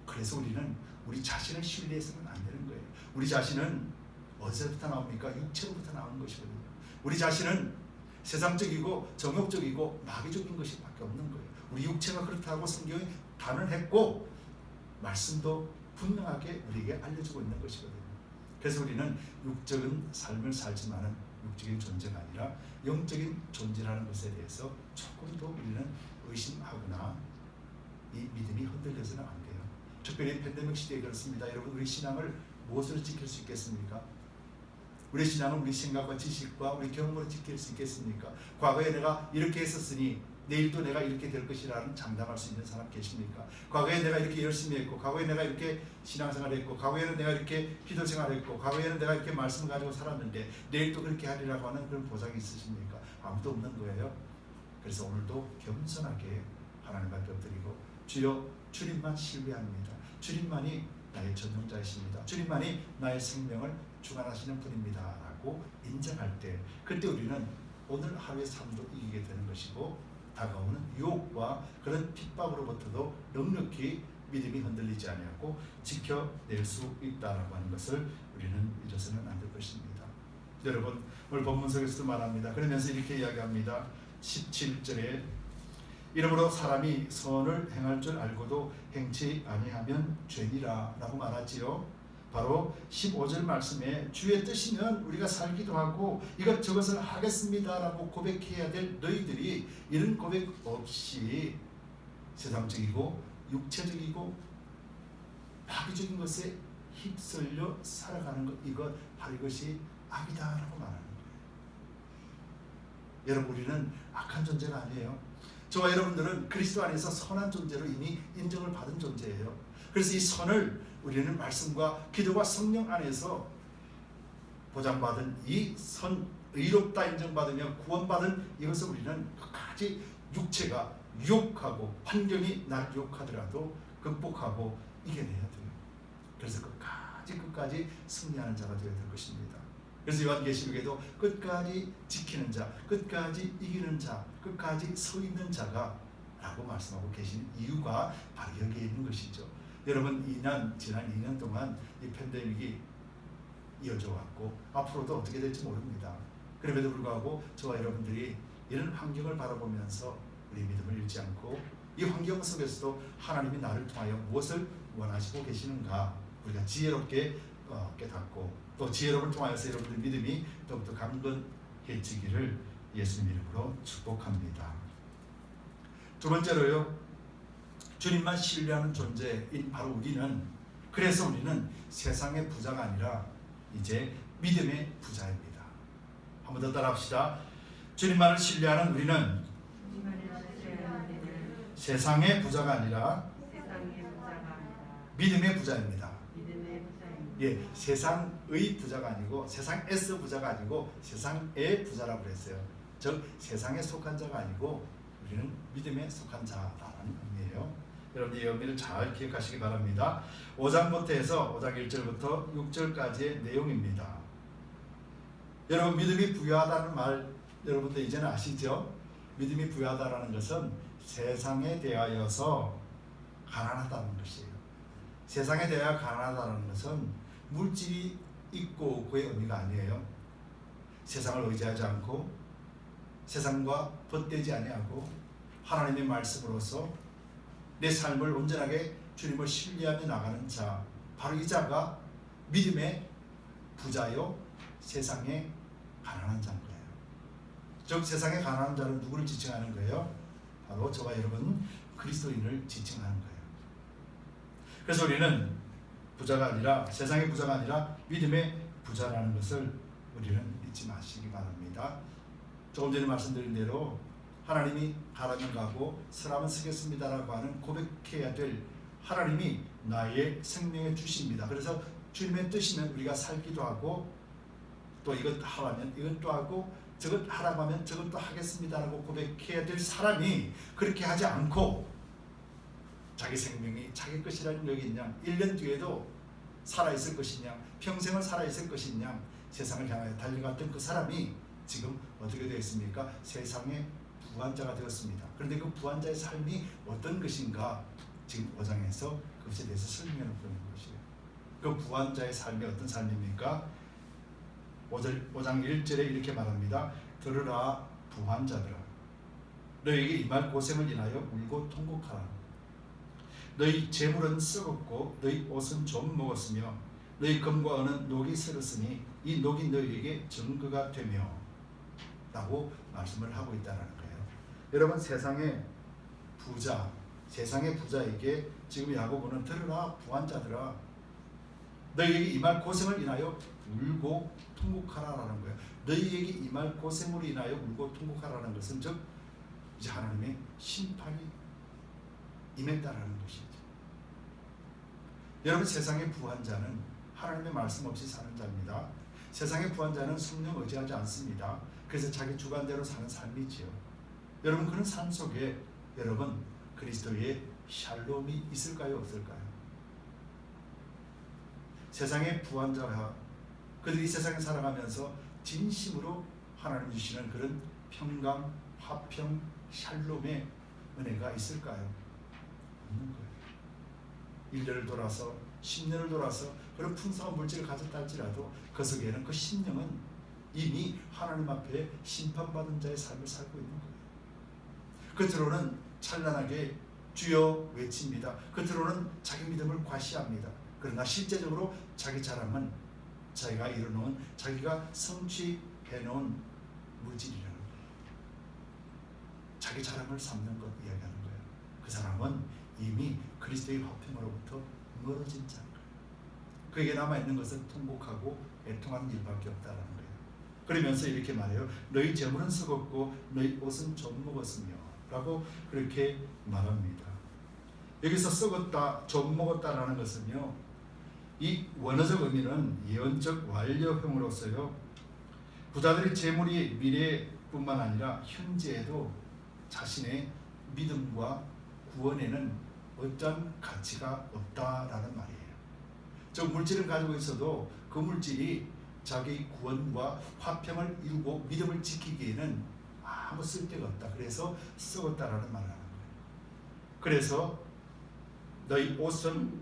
그래서 우리는 우리 자신을 신뢰해서는 안 되는 거예요. 우리 자신은 어디서부터 나옵니까? 육체로부터 나오는 것이거든요. 우리 자신은 세상적이고 정욕적이고 마귀적인 것이 밖에 없는 거예요. 우리 육체가 그렇다고 성경이 단언했고 말씀도 분명하게 우리에게 알려주고 있는 것이거든요. 그래서 우리는 육적인 삶을 살지만은 육적인 존재가 아니라 영적인 존재라는 것에 대해서 조금도 우리는 의심하거나 이 믿음이 흔들려서는 안 돼요. 특별히 팬데믹 시대에 그렇습니다. 여러분, 우리 신앙을 무엇으로 지킬 수 있겠습니까? 우리 신앙은 우리 생각과 지식과 우리 경험으로 지킬 수 있겠습니까? 과거에 내가 이렇게 했었으니 내일도 내가 이렇게 될 것이라는 장담할 수 있는 사람 계십니까? 과거에 내가 이렇게 열심히 했고, 과거에 내가 이렇게 신앙생활을 했고, 과거에는 내가 이렇게 기도생활을 했고, 과거에는 내가 이렇게 말씀을 가지고 살았는데 내일도 그렇게 하리라고 하는 그런 보장이 있으십니까? 아무도 없는 거예요. 그래서 오늘도 겸손하게 하나님 앞에 엎드리고 주여, 주님만 신뢰합니다. 주님만이 나의 전능자이십니다. 주님만이 나의 생명을 주관하시는 분입니다 라고 인정할 때, 그때 우리는 오늘 하루의 삶도 이기게 되는 것이고 다가오는 유혹과 그런 핍박으로부터도 넉넉히 믿음이 흔들리지 아니하고 지켜낼 수 있다라고 하는 것을 우리는 잊어서는 안 될 것입니다. 여러분, 오늘 본문 속에서도 말합니다. 그러면서 이렇게 이야기합니다. 17절에 이러므로 사람이 선을 행할 줄 알고도 행치 아니하면 죄니라 라고 말하지요. 바로 15절 말씀에 주의 뜻이면 우리가 살기도 하고 이것저것을 하겠습니다 라고 고백해야 될 너희들이 이런 고백 없이 세상적이고 육체적이고 마귀적인 것에 휩쓸려 살아가는 것, 이것 바로 이것이 악이다 라고 말하는 거예요. 여러분, 우리는 악한 존재가 아니에요. 저와 여러분들은 그리스도 안에서 선한 존재로 이미 인정을 받은 존재예요. 그래서 이 선을 우리는 말씀과 기도와 성령 안에서 보장받은 이 선, 의롭다 인정받으며 구원받은 이것을 우리는 끝까지 육체가 유혹하고 환경이 날 유혹하더라도 극복하고 이겨내야 돼요. 그래서 끝까지 승리하는 자가 되어야 될 것입니다. 그래서 요한계시록에도 끝까지 지키는 자, 끝까지 이기는 자, 끝까지 서 있는 자가 라고 말씀하고 계신 이유가 바로 여기에 있는 것이죠. 여러분, 지난 2년 동안 이 팬데믹이 이어져 왔고 앞으로도 어떻게 될지 모릅니다. 그럼에도 불구하고 저와 여러분들이 이런 환경을 바라보면서 우리 믿음을 잃지 않고 이 환경 속에서도 하나님이 나를 통하여 무엇을 원하시고 계시는가 우리가 지혜롭게 깨닫고 또 지혜로움을 통하여서 여러분들 믿음이 더욱더 강건해지기를 예수님 이름으로 축복합니다. 두 번째로요, 주님만 신뢰하는 존재인 바로 우리는, 그래서 우리는 세상의 부자가 아니라 이제 믿음의 부자입니다. 한 번 더 따라합시다. 주님만을 신뢰하는 우리는 세상의 부자가 아니라 믿음의 부자입니다. 예, 세상의 부자가 아니고 세상에서 부자가 아니고 세상의 부자라고 그랬어요. 즉 세상에 속한 자가 아니고 우리는 믿음에 속한 자라는 의미예요. 여러분 이 의미를 잘 기억하시기 바랍니다. 5장부터 해서 5장 1절부터 6절까지의 내용입니다. 여러분 믿음이 부유하다는 말 여러분들 이제는 아시죠? 믿음이 부유하다라는 것은 세상에 대하여서 가난하다는 것이에요. 세상에 대하여 가난하다는 것은 물질이 있고 없고의 의미가 아니에요. 세상을 의지하지 않고 세상과 벗되지 아니하고 하나님의 말씀으로서 내 삶을 온전하게 주님을 신뢰하며 나가는 자, 바로 이 자가 믿음의 부자요 세상에 가난한 자인 거예요. 즉 세상에 가난한 자는 누구를 지칭하는 거예요? 바로 저와 여러분 그리스도인을 지칭하는 거예요. 그래서 우리는 부자가 아니라 세상의 부자가 아니라 믿음의 부자라는 것을 우리는 잊지 마시기 바랍니다. 조금 전에 말씀드린 대로 하나님이 가라면 가고 서라면 서겠습니다라고 하는 고백해야 될 하나님이 나의 생명의 주십니다. 그래서 주님의 뜻이면 우리가 살기도 하고 또 이것 하라면 이것도 하고 저것 하라고 하면 저것도 하겠습니다라고 고백해야 될 사람이 그렇게 하지 않고 자기 생명이 자기 것이라는 여기 양 1년 뒤에도 살아있을 것이냐 평생을 살아있을 것이냐 세상을 향하여 달려갔던 그 사람이 지금 어떻게 되었습니까? 세상의 부한자가 되었습니다. 그런데 그 부한자의 삶이 어떤 것인가 지금 5장에서 그것에 대해서 설명해 놓고 있는 것이에요. 그 부한자의 삶이 어떤 삶입니까? 5장 1절에 이렇게 말합니다. 들으라 부한자들아 너희에게 임할 고생을 인하여 울고 통곡하라. 너희 재물은 썩었고 너희 옷은 좀 먹었으며 너희 금과 은은 녹이 슬었으니 이 녹이 너희에게 증거가 되며 라고 말씀을 하고 있다는 거예요. 여러분 세상의 부자에게 지금 야고보는 들으라 부한자들아 너희에게 임할 고생을 인하여 울고 통곡하라라는 거예요. 너희에게 임할 고생으로 인하여 울고 통곡하라는 것은 즉 이제 하나님의 심판이 임했다라는 것이죠. 여러분 세상의 부한자는 하나님의 말씀 없이 사는 자입니다. 세상의 부한자는 성령 의지하지 않습니다. 그래서 자기 주관대로 사는 삶이지요. 여러분 그런 삶 속에 여러분 그리스도의 샬롬이 있을까요 없을까요? 세상의 부한자가 그들이 세상에 살아가면서 진심으로 하나님 주시는 그런 평강, 화평, 샬롬의 은혜가 있을까요? 없는 거예요. 1년을 돌아서 10년을 돌아서 그런 풍성한 물질을 가졌다 할지라도 그 속에는 그 심령은 이미 하나님 앞에 심판받은 자의 삶을 살고 있는 거예요. 겉으로는 찬란하게 주여 외칩니다. 겉으로는 자기 믿음을 과시합니다. 그러나 실제적으로 자기 자랑은 자기가 이뤄놓은 자기가 성취해놓은 물질이라는 거예요. 자기 자랑을 삼는 것 이야기하는 거예요. 그 사람은 이미 그리스도의 화평으로부터 멀어진 자인 거예요. 그에게 남아있는 것은 통곡하고 애통하는 일밖에 없다는 거예요. 그러면서 이렇게 말해요. 너희 재물은 썩었고 너희 옷은 좀 먹었으며 라고 그렇게 말합니다. 여기서 썩었다, 좀 먹었다라는 것은요, 이 원어적 의미는 예언적 완료형으로서요, 부자들의 재물이 미래뿐만 아니라 현재에도 자신의 믿음과 구원에는 어떤 가치가 없다라는 말이에요. 저 물질을 가지고 있어도 그 물질이 자기 구원과 화평을 이루고 믿음을 지키기에는 아무 쓸데가 없다. 그래서 썩었다라는 말을 하는 거예요. 그래서 너희 옷은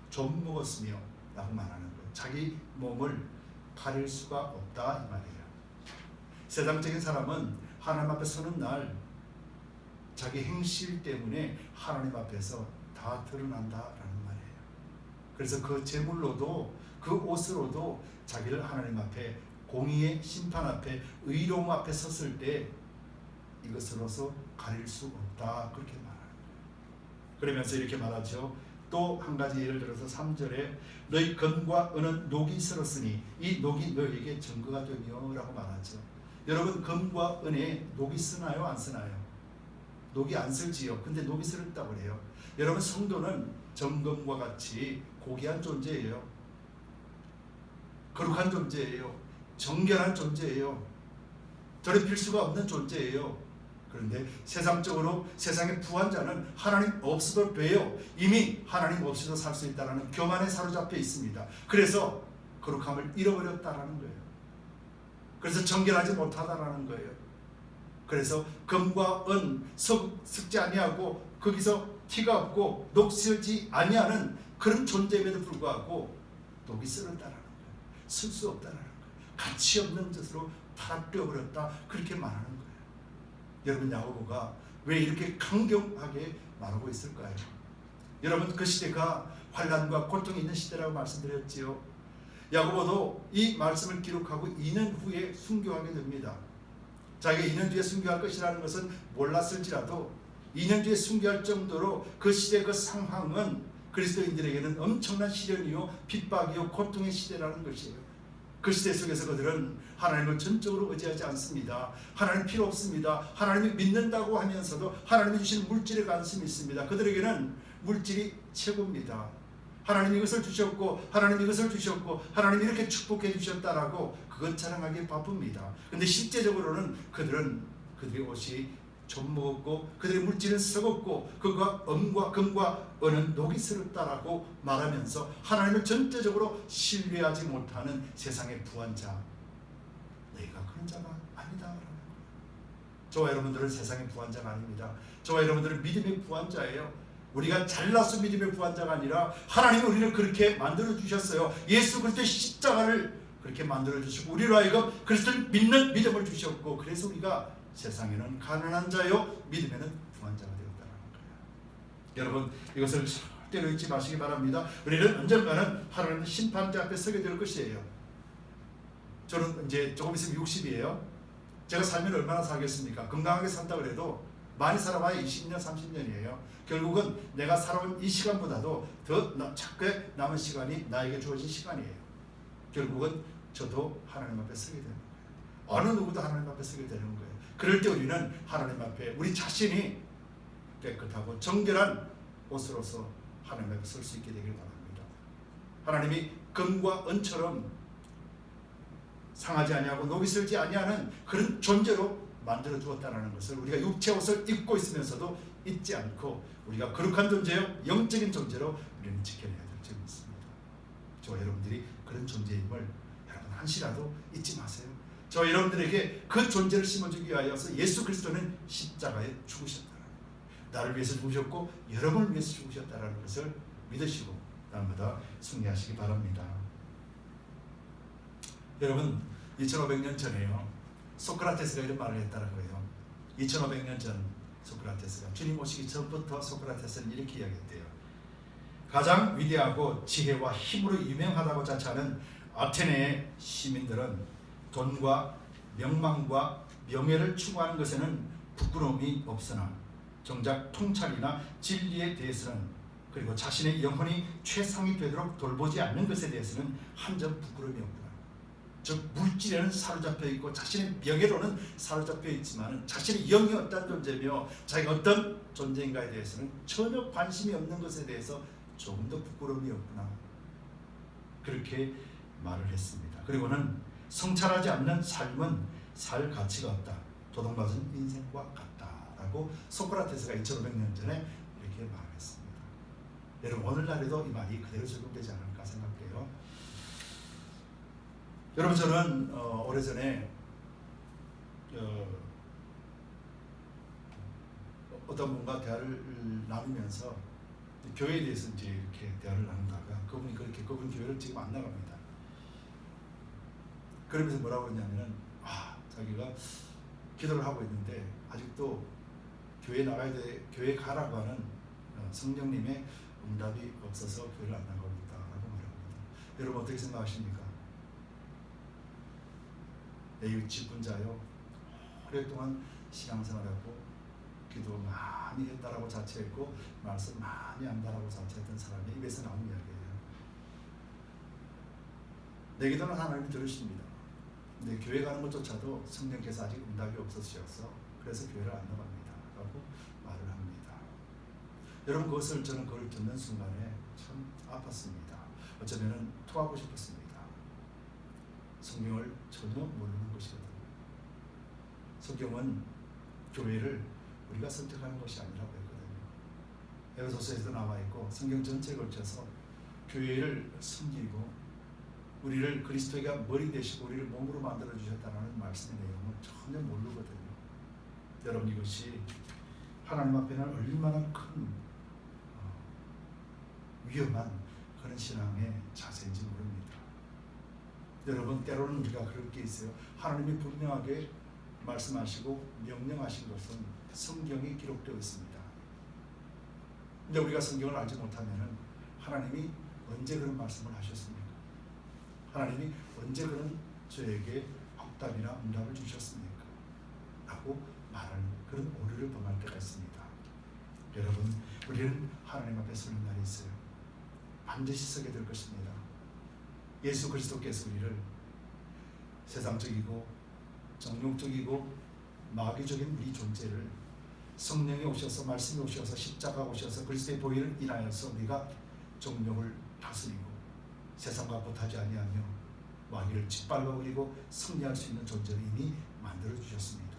좀 먹었으며 라고 말하는 거예요. 자기 몸을 가릴 수가 없다 이 말이에요. 세상적인 사람은 하나님 앞에 서는 날 자기 행실 때문에 하나님 앞에서 다 드러난다라는 말이에요. 그래서 그 제물로도 그 옷으로도 자기를 하나님 앞에 공의의 심판 앞에 의로움 앞에 섰을 때 이것으로서 가릴 수 없다 그렇게 말하는 거예요. 그러면서 이렇게 말하죠. 또 한 가지 예를 들어서 3절에 너희 금과 은은 녹이 슬었으니 이 녹이 너희에게 증거가 되며 라고 말하죠. 여러분 금과 은에 녹이 쓰나요 안 쓰나요? 녹이 안 슬지요. 근데 녹이 슬었다고 그래요. 여러분 성도는 정금과 같이 고귀한 존재예요. 거룩한 존재예요. 정결한 존재예요. 더럽힐 수가 없는 존재예요. 그런데 세상적으로 세상의 부한 자는 하나님 없어도 돼요. 이미 하나님 없이도 살 수 있다는 교만에 사로잡혀 있습니다. 그래서 거룩함을 잃어버렸다라는 거예요. 그래서 정결하지 못하다라는 거예요. 그래서 금과 은 섞지 아니하고 거기서 티가 없고 녹슬지 아니하는 그런 존재임에도 불구하고 녹이 슬었다라는 거예요. 쓸 수 없다라는 거예요. 가치 없는 것으로 타락되어버렸다 그렇게 말하는 거예요. 여러분 야고보가 왜 이렇게 강경하게 말하고 있을까요? 여러분 그 시대가 환난과 고통이 있는 시대라고 말씀드렸지요. 야고보도 이 말씀을 기록하고 2년 후에 순교하게 됩니다. 자기가 2년 뒤에 순교할 것이라는 것은 몰랐을지라도 2년 뒤에 순교할 정도로 그 시대 그 상황은 그리스도인들에게는 엄청난 시련이요 핍박이요 고통의 시대라는 것이에요. 그 시대 속에서 그들은 하나님을 전적으로 의지하지 않습니다. 하나님 필요 없습니다. 하나님을 믿는다고 하면서도 하나님이 주신 물질에 관심이 있습니다. 그들에게는 물질이 최고입니다. 하나님 이것을 주셨고 하나님 이것을 주셨고 하나님 이렇게 축복해 주셨다라고 그것 자랑하기에 바쁩니다. 그런데 실제적으로는 그들은 그들의 옷이 좀 먹었고 그들의 물질은 썩었고 그가 금과 은은 녹이 슬었다라고 말하면서 하나님을 전체적으로 신뢰하지 못하는 세상의 부한자, 너희가 그런 자가 아니다. 저와 여러분들은 세상의 부한자가 아닙니다. 저와 여러분들은 믿음의 부한자예요. 우리가 잘나서 믿음의 부한자가 아니라 하나님이 우리를 그렇게 만들어 주셨어요. 예수 그리스도의 십자가를 그렇게 만들어 주시고 우리로 하여금 그리스도를 믿는 믿음을 주셨고 그래서 우리가 세상에는 가난한 자요 믿음에는 부한자가 되었다는 거예요. 여러분 이것을 절대로 잊지 마시기 바랍니다. 우리는 언젠가는 하나님의 심판자 앞에 서게 될 것이에요. 저는 이제 조금 있으면 60이에요. 제가 살면 얼마나 살겠습니까? 건강하게 산다고 해도 많이 살아봐야 20년 30년이에요. 결국은 내가 살아온 이 시간보다도 더 작게 남은 시간이 나에게 주어진 시간이에요. 결국은 저도 하나님 앞에 서게 되는 거예요. 어느 누구도 하나님 앞에 서게 되는 거예요. 그럴 때 우리는 하나님 앞에 우리 자신이 깨끗하고 정결한 옷으로서 하나님 앞에 설 수 있게 되길 바랍니다. 하나님이 금과 은처럼 상하지 아니하고 녹이 슬지 아니하는 그런 존재로 만들어 주었다는 것을 우리가 육체 옷을 입고 있으면서도 잊지 않고 우리가 거룩한 존재요 영적인 존재로 우리는 지켜내야 될 점이 있습니다. 저와 여러분들이 그런 존재임을 여러분 한시라도 잊지 마세요. 저 여러분들에게 그 존재를 심어주기 위하여서 예수 그리스도는 십자가에 죽으셨다는 나를 위해서 죽으셨고 여러분을 위해서 죽으셨다는 것을 믿으시고 날마다 승리하시기 바랍니다. 여러분 2500년 전에요 소크라테스가 이런 말을 했다는 거예요. 2500년 전 소크라테스가 주님 오시기 전부터 소크라테스는 이렇게 이야기했대요. 가장 위대하고 지혜와 힘으로 유명하다고 자처하는 아테네의 시민들은 돈과 명망과 명예를 추구하는 것에는 부끄러움이 없으나 정작 통찰이나 진리에 대해서는 그리고 자신의 영혼이 최상이 되도록 돌보지 않는 것에 대해서는 한 점 부끄러움이 없구나. 즉 물질에는 사로잡혀 있고 자신의 명예로는 사로잡혀 있지만 자신의 영이 어떤 존재며 자기가 어떤 존재인가에 대해서는 전혀 관심이 없는 것에 대해서 조금도 부끄러움이 없구나. 그렇게 말을 했습니다. 그리고는 성찰하지 않는 삶은 살 가치가 없다. 도둑맞은 인생과 같다라고 소크라테스가 2500년 전에 이렇게 말했습니다. 여러분 오늘날에도 이 말이 그대로 적용되지 않을까 생각해요. 여러분, 저는 오래전에 어떤 분과 대화를 나누면서 교회에 대해서 이제 이렇게 대화를 나누다가 그분 교회를 지금 안 나갑니다. 그러면서 뭐라고 했냐면은 자기가 기도를 하고 있는데 아직도 교회 가라고 하는 성령님의 응답이 없어서 교회를 안 나가고 있다라고 말합니다. 여러분 어떻게 생각하십니까? 내 직분자요, 오랫동안 신앙생활하고 기도 많이 했다라고 자처했고 말씀 많이 안다라고 자처했던 사람이 입에서 나온 이야기예요. 내 기도는 하나님이 들으십니다. 근데 교회 가는 것조차도 성령께서 아직 응답이 없으셔서 그래서 교회를 안 나갑니다 라고 말을 합니다. 여러분, 저는 그걸 듣는 순간에 참 아팠습니다. 어쩌면 토하고 싶었습니다. 성경을 전혀 모르는 것이거든요. 성경은 교회를 우리가 선택하는 것이 아니라고 했거든요. 에베소서에도 나와 있고 성경 전체에 걸쳐서 교회를 섬기고 우리를 그리스도가 머리 되시고 우리를 몸으로 만들어 주셨다는 말씀의 내용을 전혀 모르거든요. 여러분, 이것이 하나님 앞에는 얼마나 큰 위험한 그런 신앙의 자세인지 모릅니다. 여러분, 때로는 우리가 그럴 게 있어요. 하나님이 분명하게 말씀하시고 명령하신 것은 성경에 기록되어 있습니다. 근데 우리가 성경을 알지 못하면 하나님이 언제 그런 말씀을 하셨습니까? 하나님이 언제 그런 저에게 확답이나 응답을 주셨습니까? 라고 말하는 그런 오류를 범할 때가 있습니다. 여러분, 우리는 하나님 앞에 서는 날이 있어요. 반드시 서게 될 것입니다. 예수 그리스도께서 우리를 세상적이고 정욕적이고 마귀적인 우리 존재를 성령이 오셔서 말씀이 오셔서 십자가 오셔서 그리스도의 보혈을 인하여서 우리가 정욕을 다스리고 세상과 못하지 아니하며 마귀를 짓밟아 버리고 승리할 수 있는 존재를 이미 만들어 주셨습니다.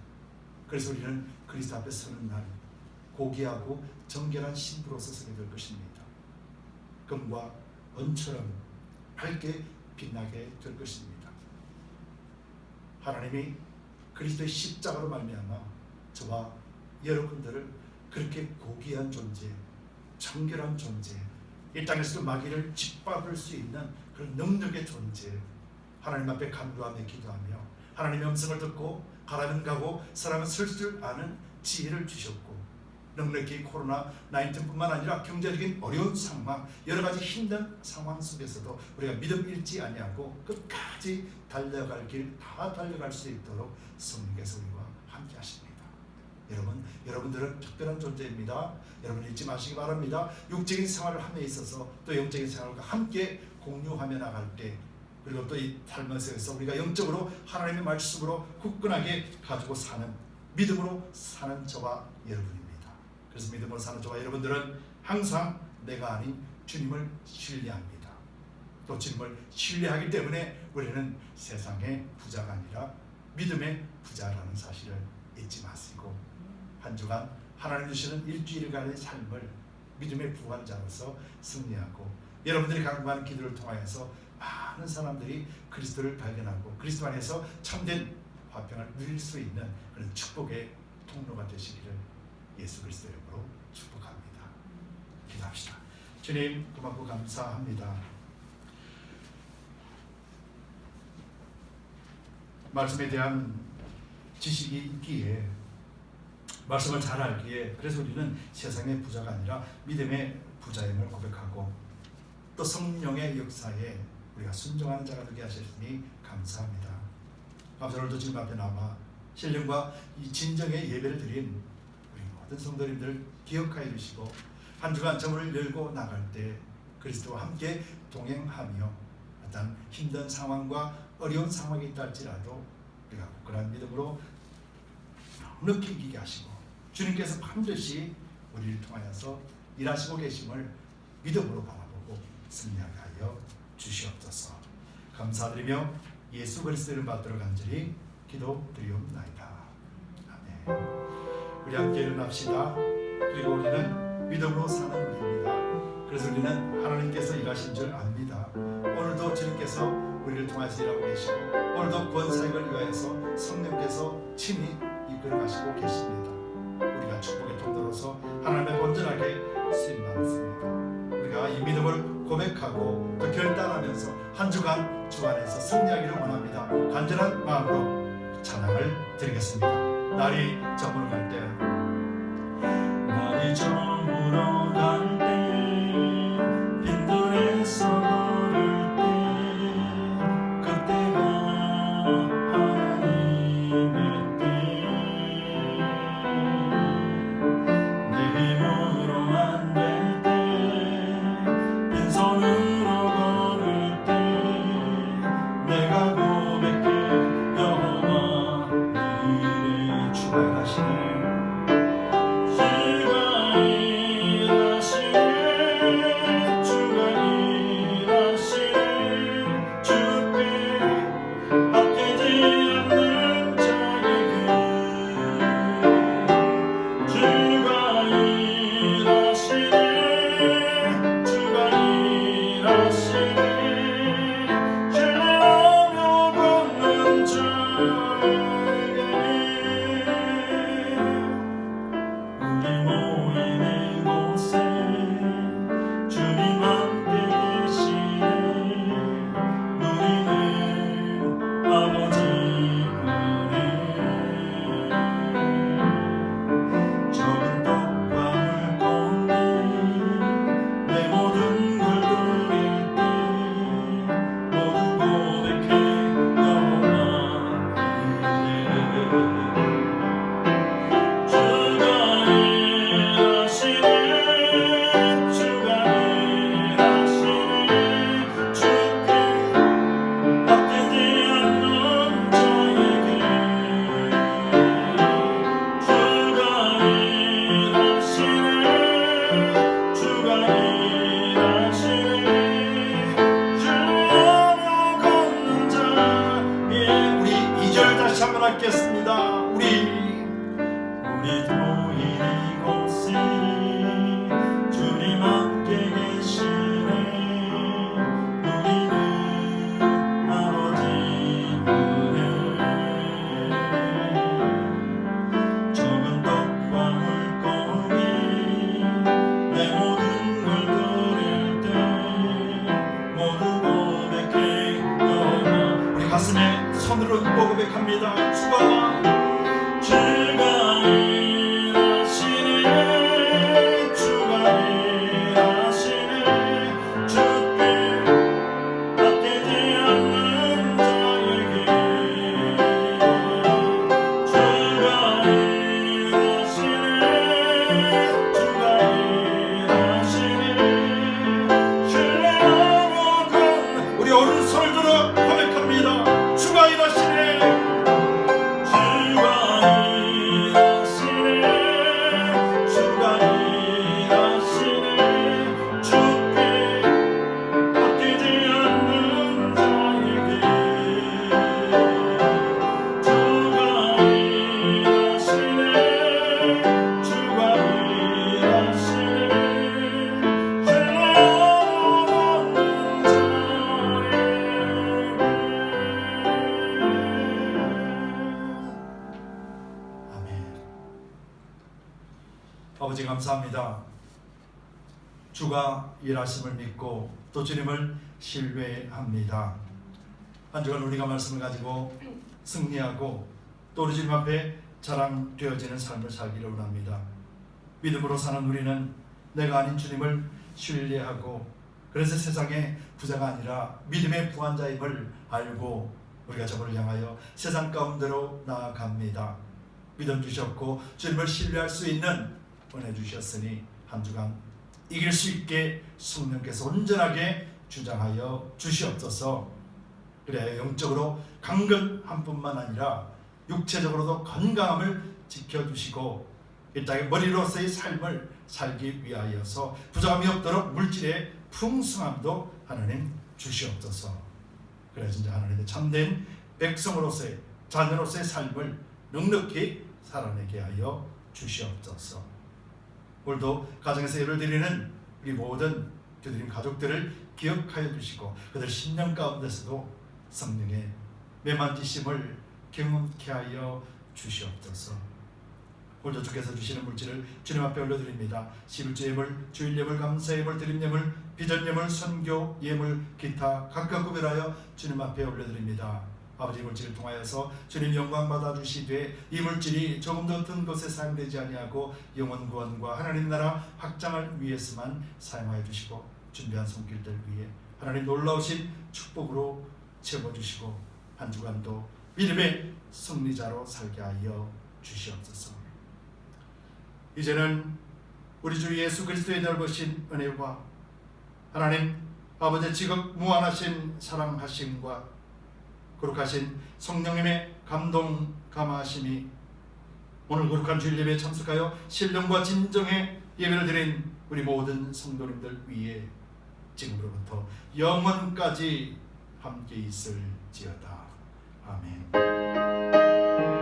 그래서 우리는 그리스도 앞에 서는 날 고귀하고 정결한 신부로서 서게 될 것입니다. 금과 은처럼 밝게 빛나게 될 것입니다. 하나님이 그리스도의 십자가로 말미암아 저와 여러분들을 그렇게 고귀한 존재, 정결한 존재, 이 땅에서도 마귀를 짓밟을 수 있는 그런 능력의 존재, 하나님 앞에 간구하며 기도하며 하나님의 음성을 듣고 가라면 가고 서라면 설 줄 아는 지혜를 주셨고, 넉넉히 코로나19뿐만 아니라 경제적인 어려운 상황, 여러 가지 힘든 상황 속에서도 우리가 믿음 잃지 아니하고 끝까지 달려갈 길 다 달려갈 수 있도록 성령께서 우리와 함께 하십니다. 여러분들은 특별한 존재입니다. 여러분 잊지 마시기 바랍니다. 육적인 생활을 함에 있어서 또 영적인 생활과 함께 공유하며 나갈 때, 그리고 또 이 삶에서 우리가 영적으로 하나님의 말씀으로 굳건하게 가지고 사는, 믿음으로 사는 저와 여러분입니다. 그래서 믿음으로 사는 저와 여러분들은 항상 내가 아닌 주님을 신뢰합니다. 또 주님을 신뢰하기 때문에 우리는 세상의 부자가 아니라 믿음의 부자라는 사실을 잊지 마시고, 한 주간 하나님 주시는 일주일간의 삶을 믿음의 부활자로서 승리하고, 여러분들이 강구하는 기도를 통하여서 많은 사람들이 그리스도를 발견하고 그리스도 안에서 참된 화평을 누릴 수 있는 그런 축복의 통로가 되시기를 예수 그리스도 이름으로 축복합니다. 기도합시다. 주님, 고맙고 감사합니다. 말씀에 대한 지식이 있기에, 말씀을 잘 알기에, 그래서 우리는 세상의 부자가 아니라 믿음의 부자임을 고백하고, 또 성령의 역사에 우리가 순종하는 자가 되게 하셨으니 감사합니다. 오늘도 지금 앞에 나와 신령과 이 진정의 예배를 드린 우리 모든 성도님들 기억하여 주시고, 한 주간 저문을 열고 나갈 때 그리스도와 함께 동행하며 어떤 힘든 상황과 어려운 상황이 있다 할지라도 우리가 굳건한 믿음으로 넉넉히 이기게 하시고, 주님께서 반드시 우리를 통하여서 일하시고 계심을 믿음으로 바라보고 승리하게 하여 주시옵소서. 감사드리며 예수 그리스도를 받들어 간절히 기도드리옵나이다. 아멘. 우리 함께 일어납시다. 그리고 우리는 믿음으로 사는 우리입니다. 그래서 우리는 하나님께서 일하신 줄 압니다. 오늘도 주님께서 우리를 우리를 통해서 일하고 계시고 오늘도 구원사역을 위하여서 성령께서 친히 이끌어 가시고 계십니다. 우리가 축복의 통로로서 하나님의 온전하게 쓰임받습니다. 우리가 이 믿음을 고백하고 또 결단하면서 한 주간 주 안에서 승리하기를 원합니다. 간절한 마음으로 찬양을 드리겠습니다. 날이 저물어 갈 때, 날이 저물어 갈 때, 빈들에서 걸을 때, 그때가 하나님의 때, 내 힘으로 안 될 때, 빈손으로 걸을 때, 내가 고백해 여호와 이래 주가 일하시네. 하겠습니다. 우리도 이곳에 주님 함께 계시네. 우리는 아버지 은혜, 적은 떡과 물고기 내 모든 걸 드릴 때 모두 고백해 여호와. 우리 가슴에 손으로 고백합니다. 우리 오른손을 들어 고백합니다. 주가 일하시네. 아버지 감사합니다. 주가 일하심을 믿고 또 주님을 신뢰합니다. 한 주간 우리가 말씀을 가지고 승리하고 또 우리 주님 앞에 자랑되어지는 삶을 살기를 원합니다. 믿음으로 사는 우리는 내가 아닌 주님을 신뢰하고 그래서 세상의 부자가 아니라 믿음의 부한자임을 알고 우리가 저를 향하여 세상 가운데로 나아갑니다. 믿음 주셨고 주님을 신뢰할 수 있는 은혜 주셨으니 한 주간 이길 수 있게 성령께서 온전하게 주장하여 주시옵소서. 그래 영적으로 강건한 뿐만 아니라 육체적으로도 건강함을 지켜주시고 이 땅의 머리로서의 삶을 살기 위하여서 부족함이 없도록 물질의 풍성함도 하나님 주시옵소서. 그래 진짜 하나님의 참된 백성으로서의 자녀로서의 삶을 넉넉히 살아내게 하여 주시옵소서. 오늘도 가정에서 예를 드리는 우리 모든 교주님 가족들을 기억하여 주시고 그들 신령 가운데서도 성령의 매만지심을 경험케 하여 주시옵소서. 오늘도 주께서 주시는 물질을 주님 앞에 올려드립니다. 11조 예물, 주일 예물, 감사 예물, 드림 예물, 비전 예물, 선교 예물, 기타 각각 구별하여 주님 앞에 올려드립니다. 아버지, 물질을 통하여서 주님 영광 받아 주시되 이 물질이 조금 더 어떤 것에 사용되지 아니하고 영혼 구원과 하나님 나라 확장을 위해서만 사용하여 주시고 준비한 손길들 위해 하나님 놀라우신 축복으로 채워주시고 한 주간도 믿음의 승리자로 살게 하여 주시옵소서. 이제는 우리 주 예수 그리스도의 넓으신 은혜와 하나님 아버지의 지극 무한하신 사랑하심과 거룩하신 성령님의 감동 감화하심이 오늘 거룩한 주일 예배에 참석하여 신령과 진정의 예배를 드린 우리 모든 성도님들 위에 지금으로부터 영원까지 함께 있을지어다. 아멘.